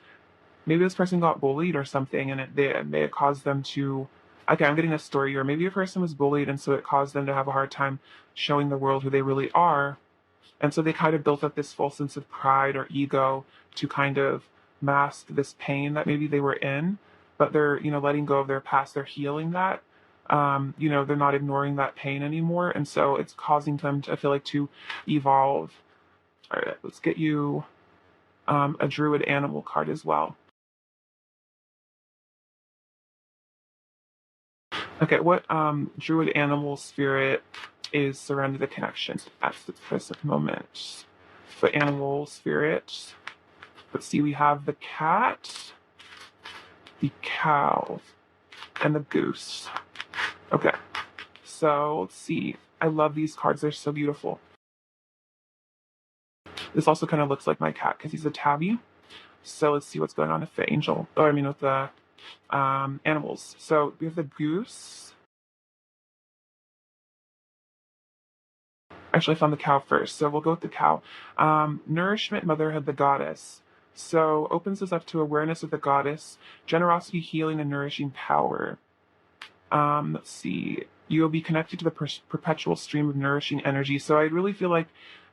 Speaker 1: maybe this person got bullied or something, and it may have caused them to. Okay, I'm getting a story here. Maybe a person was bullied, and so it caused them to have a hard time showing the world who they really are. And so they kind of built up this false sense of pride or ego to kind of mask this pain that maybe they were in, but they're, letting go of their past, they're healing that. They're not ignoring that pain anymore. And so it's causing them to, I feel like, to evolve. All right, let's get you a druid animal card as well. Okay, what druid animal spirit is surrounding the connection at the present moment? For animal spirit, let's see, we have the cat, the cow, and the goose. Okay, so let's see. I love these cards, they're so beautiful. This also kind of looks like my cat because he's a tabby. So let's see what's going on with the angel, or I mean with the animals. So we have the goose. Actually, I found the cow first, so we'll go with the cow. Nourishment, motherhood, the goddess. So opens us up to awareness of the goddess, generosity, healing, and nourishing power. Let's see. You will be connected to the perpetual stream of nourishing energy. So I really feel like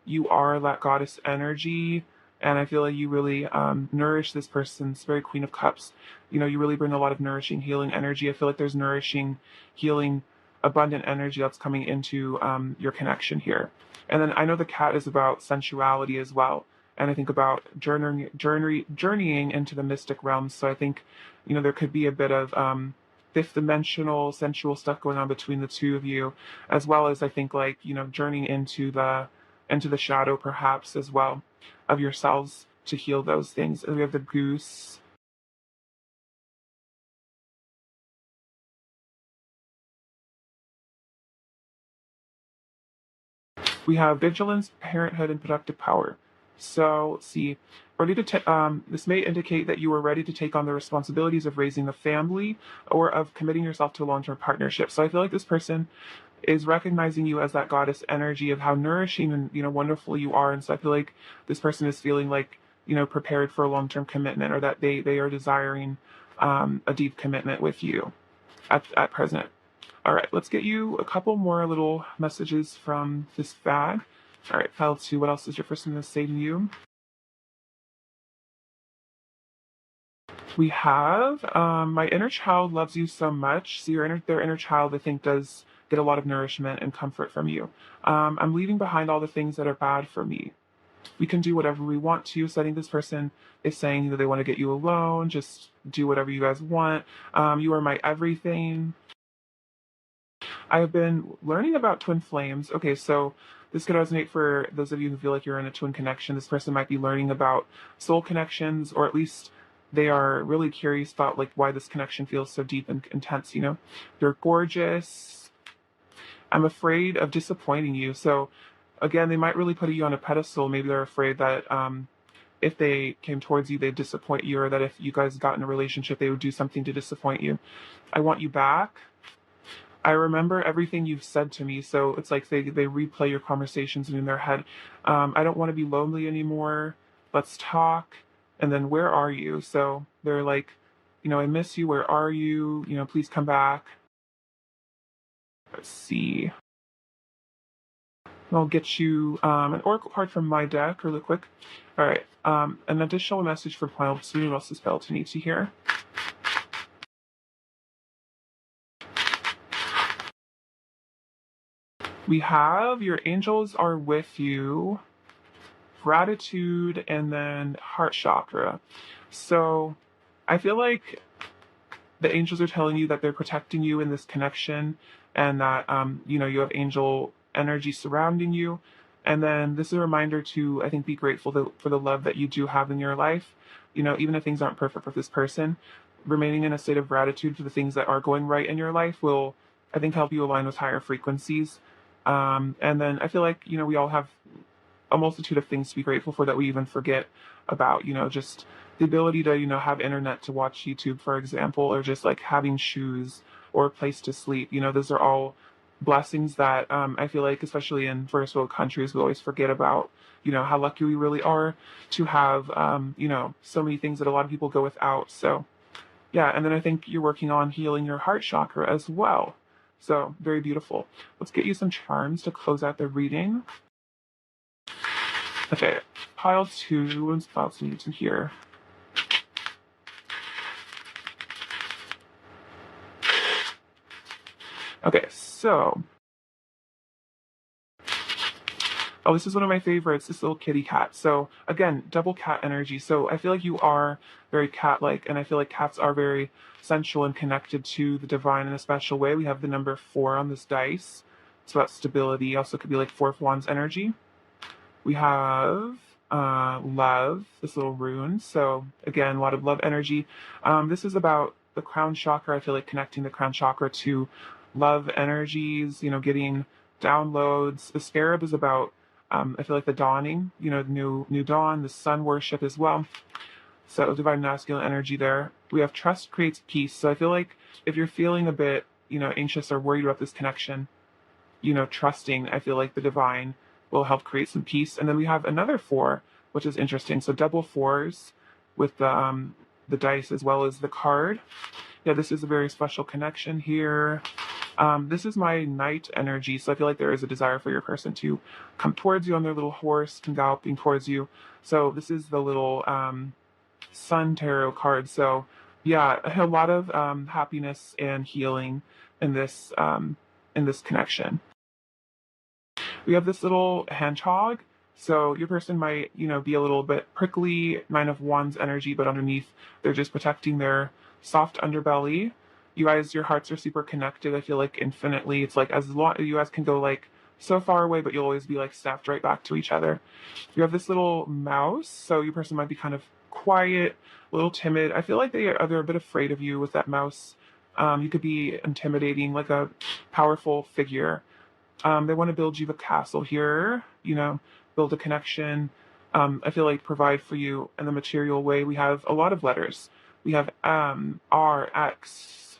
Speaker 1: you are that goddess energy, and I feel like you really nourish this person's very Queen of Cups. You really bring a lot of nourishing, healing energy. I feel like there's nourishing, healing, abundant energy that's coming into your connection here. And then I know the cat is about sensuality as well. And I think about journeying into the mystic realms. So I think, there could be a bit of fifth dimensional sensual stuff going on between the two of you, as well as I think like, journeying into the shadow perhaps as well of yourselves to heal those things. And we have the goose. We have vigilance, parenthood, and productive power. So let's see, ready to this may indicate that you are ready to take on the responsibilities of raising a family or of committing yourself to a long-term partnership. So I feel like this person is recognizing you as that goddess energy of how nourishing and wonderful you are. And so I feel like this person is feeling like prepared for a long-term commitment, or that they are desiring a deep commitment with you at present. All right, let's get you a couple more little messages from this bag. All right, pile two. What else is your person going to say to you? We have my inner child loves you so much. So their inner child, I think, does get a lot of nourishment and comfort from you. I'm leaving behind all the things that are bad for me. We can do whatever we want to. So I think this person is saying that they want to get you alone. Just do whatever you guys want. You are my everything. I've been learning about twin flames. Okay, so this could resonate for those of you who feel like you're in a twin connection. This person might be learning about soul connections, or at least they are really curious about like why this connection feels so deep and intense. You're gorgeous. I'm afraid of disappointing you. So again, they might really put you on a pedestal. Maybe they're afraid that if they came towards you, they'd disappoint you, or that if you guys got in a relationship, they would do something to disappoint you. I want you back. I remember everything you've said to me, so it's like they replay your conversations in their head. I don't want to be lonely anymore. Let's talk. And then, where are you? So they're like, I miss you. Where are you? Please come back. Let's see. I'll get you an oracle card from my deck really quick. All right. An additional message for pile two. What else is pile two need to hear? We have your angels are with you, gratitude, and then heart chakra. So I feel like the angels are telling you that they're protecting you in this connection, and that you have angel energy surrounding you. And then this is a reminder to, I think, be grateful for the love that you do have in your life. Even if things aren't perfect with this person, remaining in a state of gratitude for the things that are going right in your life will, I think, help you align with higher frequencies. And then I feel like we all have a multitude of things to be grateful for that we even forget about, just the ability to, have internet to watch YouTube, for example, or just like having shoes or a place to sleep. Those are all blessings that I feel like, especially in first world countries, we always forget about, how lucky we really are to have, so many things that a lot of people go without. So, yeah, and then I think you're working on healing your heart chakra as well. So, very beautiful. Let's get you some charms to close out the reading. Okay, pile 2, and pile 2 to here. Okay, so, oh, this is one of my favorites, this little kitty cat. So again, double cat energy. So I feel like you are very cat-like, and I feel like cats are very sensual and connected to the divine in a special way. We have the number 4 on this dice. It's about stability. Also could be like 4 of Wands energy. We have love, this little rune. So again, a lot of love energy. This is about the crown chakra. I feel like connecting the crown chakra to love energies, getting downloads. The scarab is about, I feel like the dawning, new dawn, the sun worship as well. So divine masculine energy there. We have trust creates peace. So I feel like if you're feeling a bit, anxious or worried about this connection, trusting, I feel like the divine will help create some peace. And then we have another 4, which is interesting. So double 4s with the dice as well as the card. Yeah, this is a very special connection here. This is my knight energy. So I feel like there is a desire for your person to come towards you on their little horse, come galloping towards you. So this is the little sun tarot card. So yeah, a lot of happiness and healing in this connection. We have this little hedgehog. So your person might, be a little bit prickly, 9 of Wands energy, but underneath they're just protecting their soft underbelly. You guys, your hearts are super connected. I feel like infinitely. It's like as long you guys can go like so far away, but you'll always be like snapped right back to each other. You have this little mouse. So your person might be kind of quiet, a little timid. I feel like they're a bit afraid of you with that mouse. You could be intimidating, like a powerful figure. They want to build you a castle here, build a connection. I feel like provide for you in the material way. We have a lot of letters. We have R, X,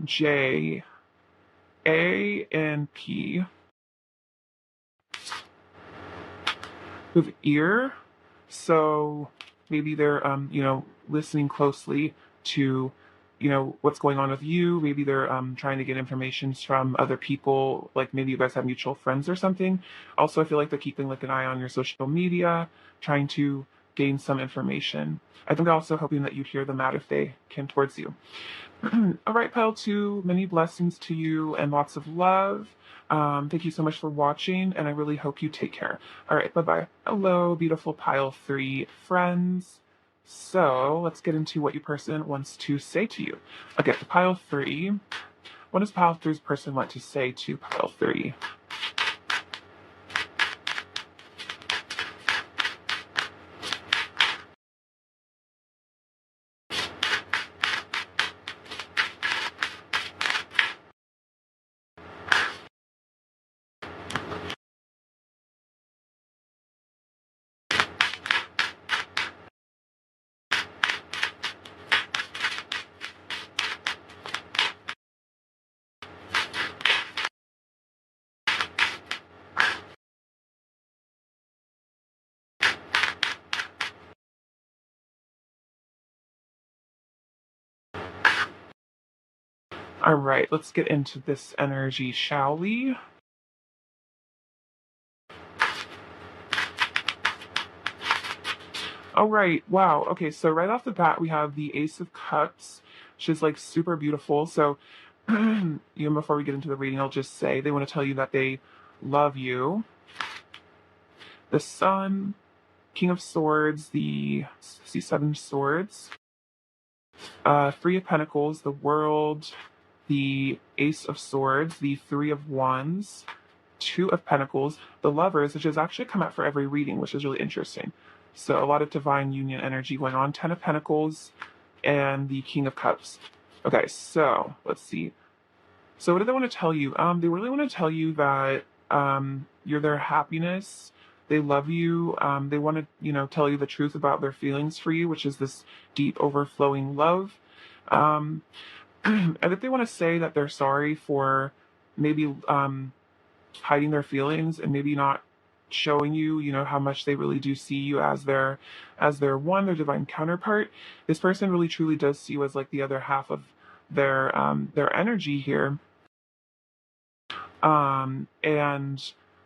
Speaker 1: J, A, and P. We have ear. So maybe they're, listening closely to what's going on with you. Maybe they're trying to get information from other people, like maybe you guys have mutual friends or something. Also, I feel like they're keeping like an eye on your social media, trying to gain some information. I think also hoping that you'd hear them out if they came towards you. All right, pile 2, many blessings to you and lots of love. Thank you so much for watching, and I really hope you take care. All right, bye-bye. Hello, beautiful pile 3 friends. So let's get into what your person wants to say to you. Okay, the pile 3. What does pile 3's person want to say to pile 3? All right, let's get into this energy, shall we? All right, wow. Okay, so right off the bat, we have the Ace of Cups, which is like super beautiful. So, before we get into the reading, I'll just say they want to tell you that they love you. The Sun, King of Swords, the 7 Swords, 3 of Pentacles, the World, the Ace of Swords, the 3 of Wands, 2 of Pentacles, the Lovers, which has actually come out for every reading, which is really interesting. So a lot of divine union energy going on. 10 of Pentacles and the King of Cups. Okay, so let's see. So what do they want to tell you? They really want to tell you that you're their happiness. They love you. They want to, tell you the truth about their feelings for you, which is this deep, overflowing love. Um, and if they want to say that they're sorry for maybe hiding their feelings and maybe not showing you, how much they really do see you as their one, their divine counterpart. This person really truly does see you as like the other half of their energy here. And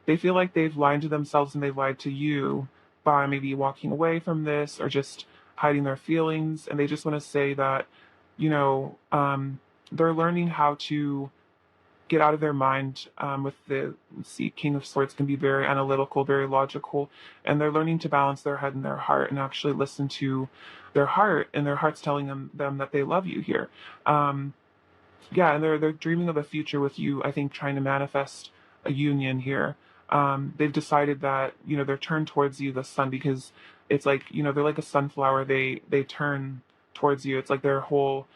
Speaker 1: they feel like they've lied to themselves and they've lied to you by maybe walking away from this or just hiding their feelings. And they just want to say that, you know, um, they're learning how to get out of their mind with the, let's see, King of Swords can be very analytical, very logical, and they're learning to balance their head and their heart and actually listen to their heart, and their heart's telling them that they love you here. Um, yeah, and they're dreaming of a future with you. I think trying to manifest a union here. They've decided that they're turned towards you, the sun, because it's like they're like a sunflower. They turn towards you. It's like their whole,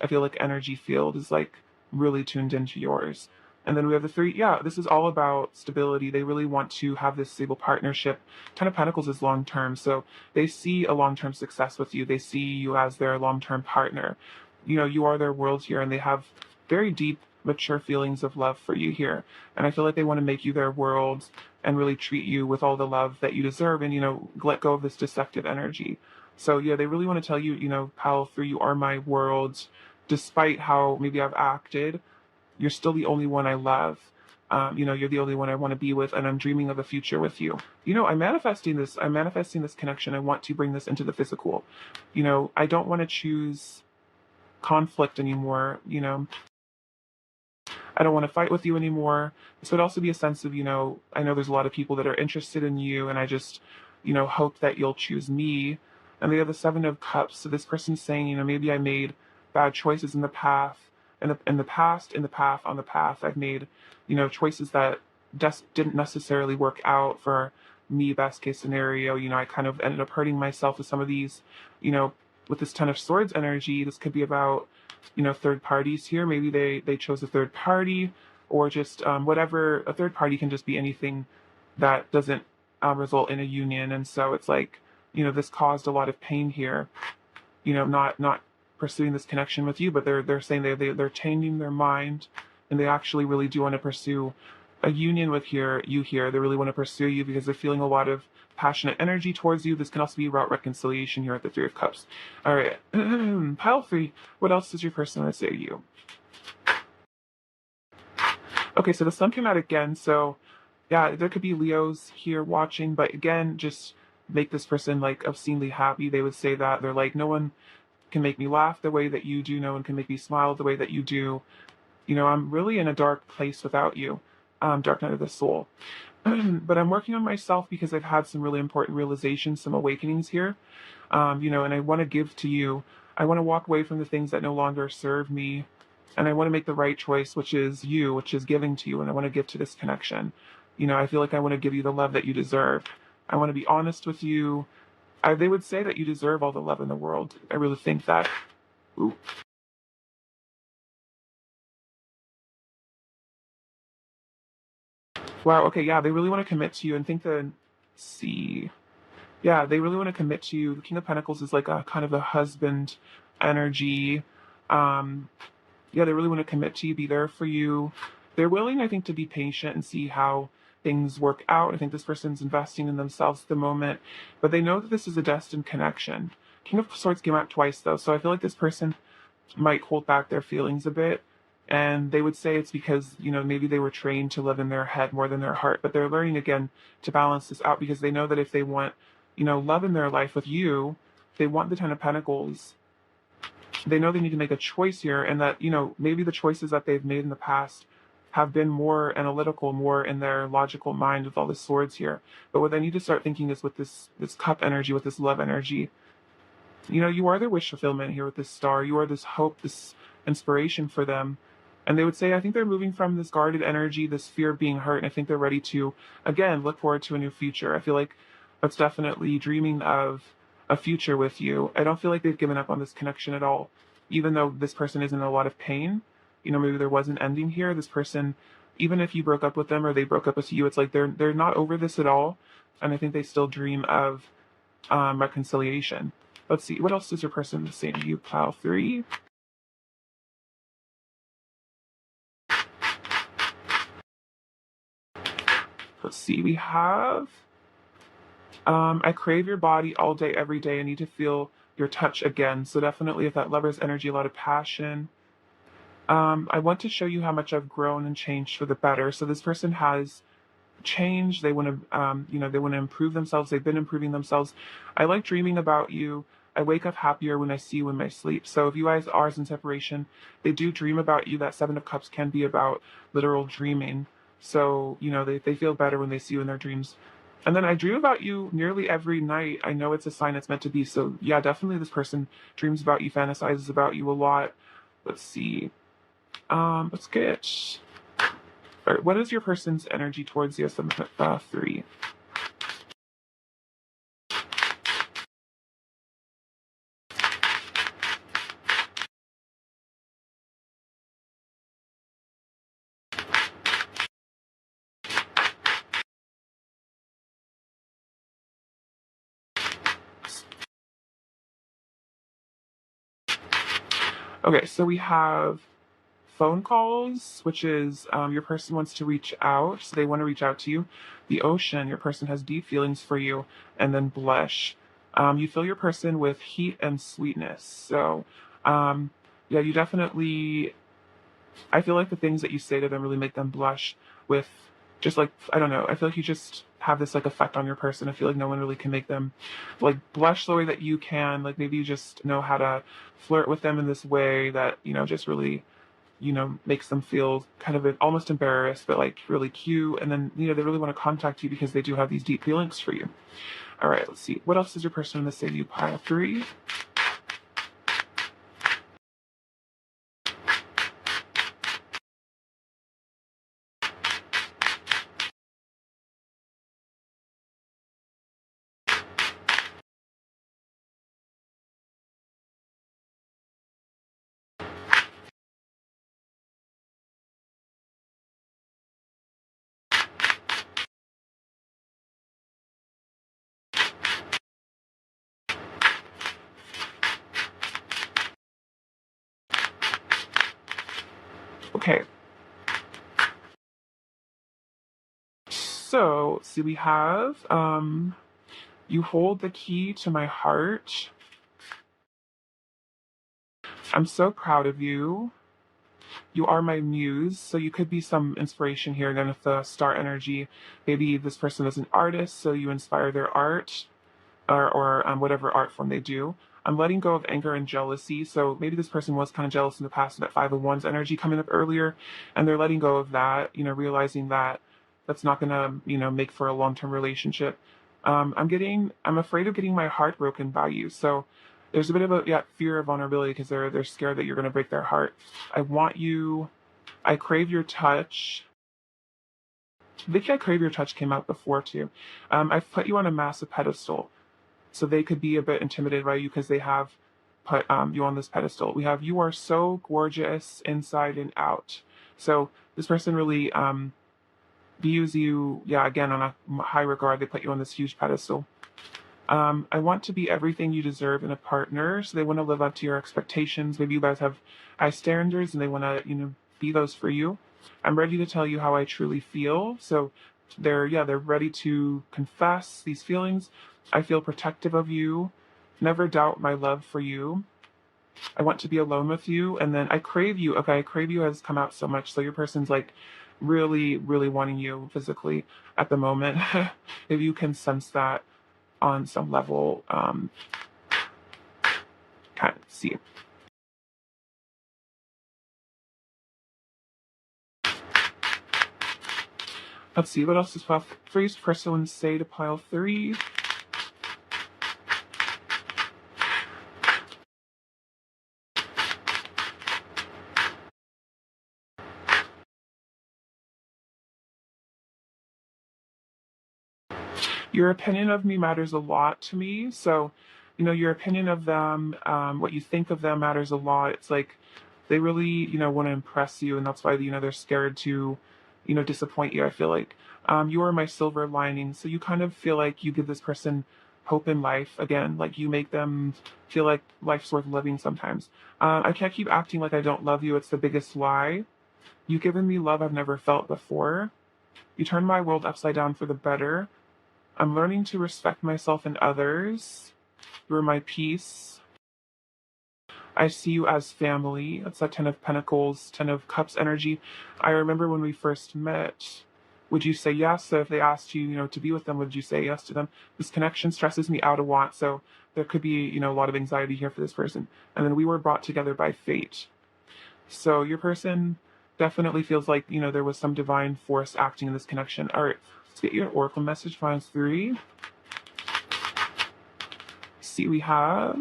Speaker 1: I feel like, energy field is like really tuned into yours. And then we have the three. Yeah, this is all about stability. They really want to have this stable partnership. Ten of Pentacles is long term, so they see a long term success with you. They see you as their long term partner. You are their world here, and they have very deep, mature feelings of love for you here. And I feel like they want to make you their world and really treat you with all the love that you deserve, and let go of this deceptive energy. So yeah, they really want to tell you, powerful, you are my world. Despite how maybe I've acted, you're still the only one I love. You're the only one I want to be with, and I'm dreaming of a future with you. I'm manifesting this. I'm manifesting this connection. I want to bring this into the physical. I don't want to choose conflict anymore. I don't want to fight with you anymore. This would also be a sense of, I know there's a lot of people that are interested in you, and I just, hope that you'll choose me. And they have the Seven of Cups. So this person's saying, maybe I made bad choices in the path, in the past, in the path, on the path. I've made, choices that just didn't necessarily work out for me, best case scenario. I kind of ended up hurting myself with some of these, with this Ten of Swords energy. This could be about third parties here. Maybe they chose a third party, or just whatever. A third party can just be anything that doesn't result in a union. And so it's like this caused a lot of pain here. Not pursuing this connection with you, but they're saying they're changing their mind, and they actually really do want to pursue a union with you here. They really want to pursue you because they're feeling a lot of passionate energy towards you. This can also be about reconciliation here at the Three of Cups. All right, pile three. What else does your person want to say to you? Okay, so the sun came out again. So yeah, there could be Leos here watching, but again, just make this person like obscenely happy. They would say that they're like, no one can make me laugh the way that you do. No one can make me smile the way that you do. I'm really in a dark place without you. Dark night of the soul. But I'm working on myself because I've had some really important realizations, some awakenings here. And I want to give to you. I want to walk away from the things that no longer serve me. And I want to make the right choice, which is you, which is giving to you. And I want to give to this connection. I feel like I want to give you the love that you deserve. I want to be honest with you. They would say that you deserve all the love in the world. I really think that. Ooh. Wow, okay, yeah, they really want to commit to you and think that, let's see. Yeah, they really want to commit to you. The King of Pentacles is like a kind of a husband energy. Um, yeah, they really want to commit to you, be there for you. They're willing, I think, to be patient and see how things work out. I think this person's investing in themselves at the moment, but they know that this is a destined connection. King of Swords came out twice, though, so I feel like this person might hold back their feelings a bit. And they would say it's because, maybe they were trained to live in their head more than their heart, but they're learning again to balance this out because they know that if they want, love in their life with you, they want the Ten of Pentacles. They know they need to make a choice here, and that, maybe the choices that they've made in the past have been more analytical, more in their logical mind with all the swords here. But what they need to start thinking is with this cup energy, with this love energy. You are their wish fulfillment here with this star. You are this hope, this inspiration for them. And they would say, I think they're moving from this guarded energy, this fear of being hurt, and I think they're ready to, again, look forward to a new future. I feel like that's definitely dreaming of a future with you. I don't feel like they've given up on this connection at all. Even though this person is in a lot of pain, maybe there was an ending here. This person even if you broke up with them or they broke up with you, it's like they're not over this at all, and I think they still dream of reconciliation. Let's see, what else does your person say to you, pile 3? Let's see, we have I crave your body all day, every day. I need to feel your touch again. So definitely, if that lover's energy, a lot of passion. I want to show you how much I've grown and changed for the better. So this person has changed. They want to, they want to improve themselves. They've been improving themselves. I like dreaming about you. I wake up happier when I see you in my sleep. So if you guys are in separation, they do dream about you. That Seven of Cups can be about literal dreaming. So, they feel better when they see you in their dreams. And then I dream about you nearly every night. I know it's a sign it's meant to be. So yeah, definitely this person dreams about you, fantasizes about you a lot. Let's see. Let's get. All right, what is your person's energy towards the SM3? Okay, so we have phone calls, which is your person wants to reach out, so they want to reach out to you. The ocean, your person has deep feelings for you, and then blush. You fill your person with heat and sweetness. So, yeah, you definitely. I feel like the things that you say to them really make them blush with just like, I don't know, I feel like you just have this like effect on your person. I feel like no one really can make them like blush the way that you can. Like maybe you just know how to flirt with them in this way that, just really, makes them feel kind of almost embarrassed, but like really cute. And then, they really want to contact you because they do have these deep feelings for you. All right, let's see. What else does your person in the say to you, pile 3? Okay. So, see, we have you hold the key to my heart. I'm so proud of you. You are my muse, so you could be some inspiration here. Then, with the star energy, maybe this person is an artist, so you inspire their art or whatever art form they do. I'm letting go of anger and jealousy. So maybe this person was kind of jealous in the past, that Five of Wands energy coming up earlier, and they're letting go of that. Realizing that that's not gonna, make for a long-term relationship. I'm afraid of getting my heart broken by you. So there's a bit of a fear of vulnerability because they're scared that you're gonna break their heart. I want you. I crave your touch. Vicky, I crave your touch came out before too. I've put you on a massive pedestal. So they could be a bit intimidated by you because they have put you on this pedestal. We have you are so gorgeous inside and out. So this person really views you, again, on a high regard. They put you on this huge pedestal. I want to be everything you deserve in a partner. So they want to live up to your expectations. Maybe you guys have high standards and they want to, be those for you. I'm ready to tell you how I truly feel. So they're ready to confess these feelings. I feel protective of you. Never doubt my love for you. I want to be alone with you. And then I crave you. Okay, I crave you has come out so much. So your person's like really, really wanting you physically at the moment. If you can sense that on some level, kind of see. Let's see, what else is pile three? Person say to pile 3. Your opinion of me matters a lot to me. So, your opinion of them, what you think of them matters a lot. It's like they really, want to impress you, and that's why, they're scared to disappoint you, I feel like. You are my silver lining. So you kind of feel like you give this person hope in life again. Like you make them feel like life's worth living sometimes. I can't keep acting like I don't love you. It's the biggest lie. You've given me love I've never felt before. You turn my world upside down for the better. I'm learning to respect myself and others. You're my peace. I see you as family. That's that Ten of Pentacles, Ten of Cups energy. I remember when we first met, would you say yes? So if they asked you, to be with them, would you say yes to them? This connection stresses me out a lot. So there could be, a lot of anxiety here for this person. And then we were brought together by fate. So your person definitely feels like, there was some divine force acting in this connection. All right, let's get your oracle message, finds 3. See, we have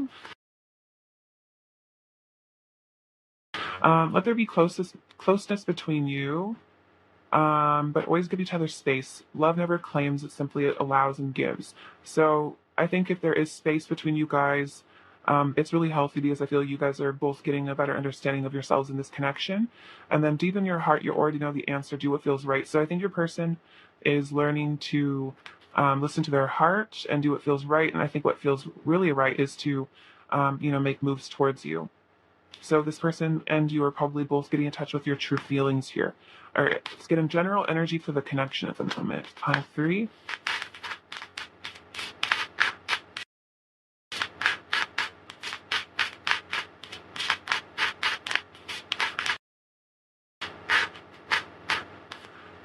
Speaker 1: let there be closeness between you, but always give each other space. Love never claims, it simply allows and gives. So I think if there is space between you guys, it's really healthy because I feel you guys are both getting a better understanding of yourselves in this connection. And then deep in your heart, you already know the answer, do what feels right. So I think your person is learning to listen to their heart and do what feels right. And I think what feels really right is to, make moves towards you. So this person and you are probably both getting in touch with your true feelings here. All right, let's get in general energy for the connection at the moment. Pile 3.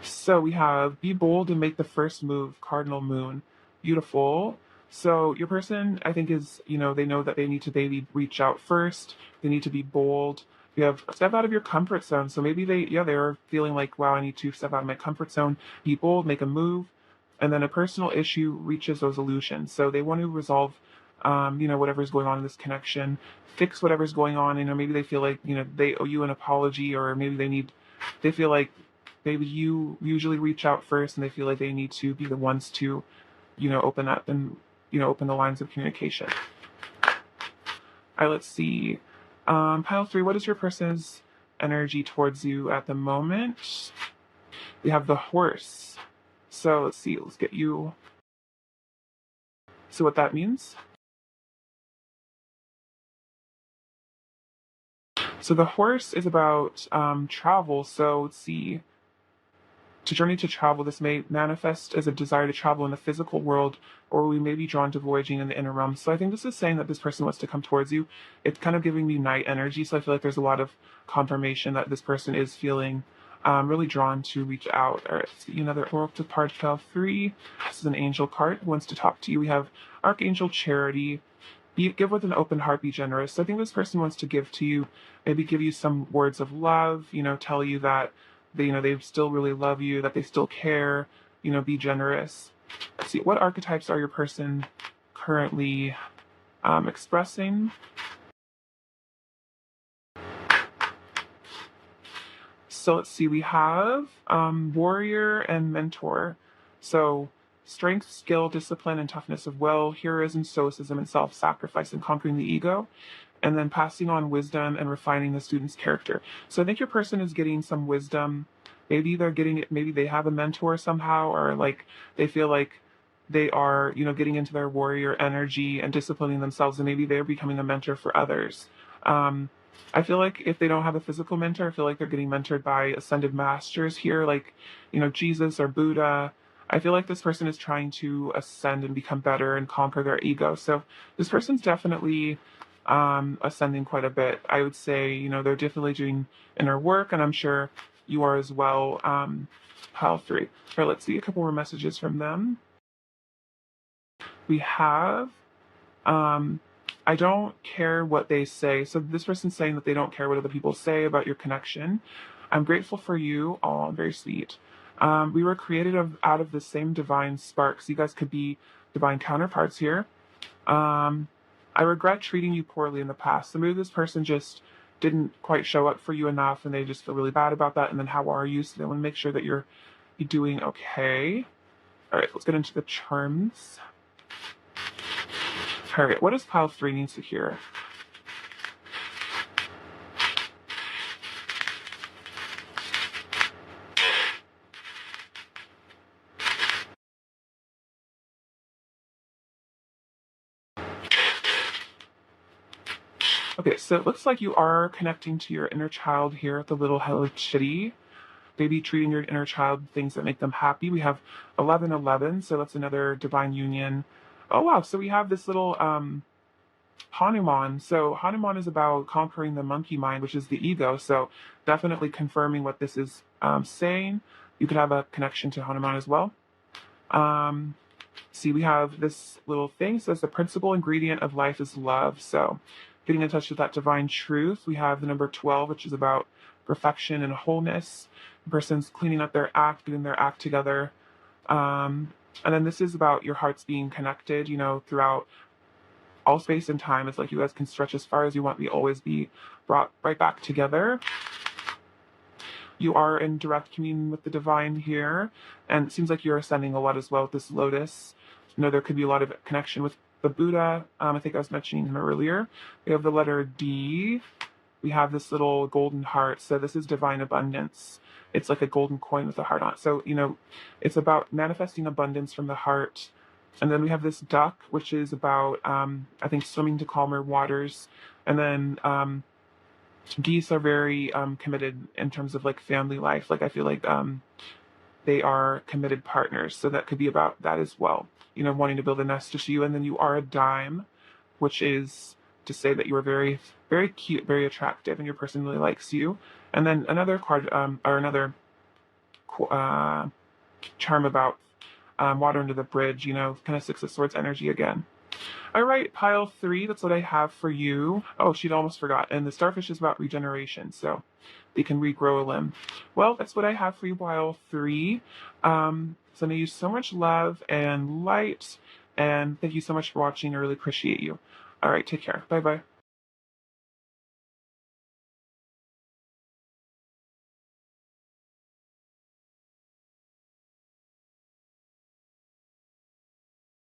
Speaker 1: So we have be bold and make the first move, cardinal moon. Beautiful. So your person, I think, is, they know that they need to maybe reach out first. They need to be bold. You have step out of your comfort zone. So maybe they're feeling like, wow, I need to step out of my comfort zone, be bold, make a move. And then a personal issue reaches resolution. So they want to resolve, whatever's going on in this connection, fix whatever's going on. Maybe they feel like, they owe you an apology, or maybe they feel like maybe you usually reach out first and they feel like they need to be the ones to, open up and, open the lines of communication. All right, let's see. Pile 3, what is your person's energy towards you at the moment? We have the horse. So let's see, let's get you. So what that means? So the horse is about travel. So let's see. To journey to travel, this may manifest as a desire to travel in the physical world, or we may be drawn to voyaging in the inner realm. So I think this is saying that this person wants to come towards you. It's kind of giving me night energy, so I feel like there's a lot of confirmation that this person is feeling really drawn to reach out. All right, let's see another oracle card, file 3. This is an angel card who wants to talk to you. We have Archangel Charity. Give with an open heart, be generous. So I think this person wants to give to you, maybe give you some words of love, tell you that they still really love you, that they still care, be generous. Let's see, what archetypes are your person currently expressing? So let's see, we have warrior and mentor. So strength, skill, discipline, and toughness of will, heroism, stoicism, and self-sacrifice, and conquering the ego, and then passing on wisdom and refining the student's character. So I think your person is getting some wisdom. Maybe they're getting it, maybe they have a mentor somehow, or like they feel like they are, getting into their warrior energy and disciplining themselves, and maybe they're becoming a mentor for others. I feel like if they don't have a physical mentor, I feel like they're getting mentored by ascended masters here, like, Jesus or Buddha. I feel like this person is trying to ascend and become better and conquer their ego. So this person's definitely ascending quite a bit. I would say, they're definitely doing inner work, and I'm sure you are as well. Pile 3. All right, let's see a couple more messages from them. We have I don't care what they say. So this person's saying that they don't care what other people say about your connection. I'm grateful for you. Oh, very sweet. We were created out of the same divine spark. So you guys could be divine counterparts here. I regret treating you poorly in the past. So maybe this person just didn't quite show up for you enough and they just feel really bad about that. And then how are you? So they want to make sure that you're doing okay. All right, let's get into the charms. All right, what does pile 3 need to hear? Okay, so it looks like you are connecting to your inner child here at the little Hello Kitty. Maybe treating your inner child things that make them happy. We have 1111, so that's another divine union. Oh wow, so we have this little Hanuman. So Hanuman is about conquering the monkey mind, which is the ego. So definitely confirming what this is saying. You could have a connection to Hanuman as well. See, we have this little thing says the principal ingredient of life is love. So getting in touch with that divine truth. We have the number 12, which is about perfection and wholeness. The person's cleaning up their act, getting their act together. And then this is about your hearts being connected, throughout all space and time. It's like you guys can stretch as far as you want. We always be brought right back together. You are in direct communion with the divine here, and it seems like you're ascending a lot as well with this lotus. There could be a lot of connection with the Buddha. I think I was mentioning him earlier. We have the letter D. We have this little golden heart. So this is divine abundance. It's like a golden coin with a heart on it. So, it's about manifesting abundance from the heart. And then we have this duck, which is about, I think, swimming to calmer waters. And then geese are very committed in terms of like family life. Like I feel like they are committed partners. So that could be about that as well. Wanting to build a nest to you. And then you are a dime, which is to say that you are very, very cute, very attractive, and your person really likes you. And then another card, or another charm about water under the bridge, kind of Six of Swords energy again. All right, pile 3, that's what I have for you. Oh, she'd almost forgot. And the starfish is about regeneration, so they can regrow a limb. Well, that's what I have for you, pile 3. Sending you so much love and light, and thank you so much for watching. I really appreciate you. All right, take care. Bye-bye.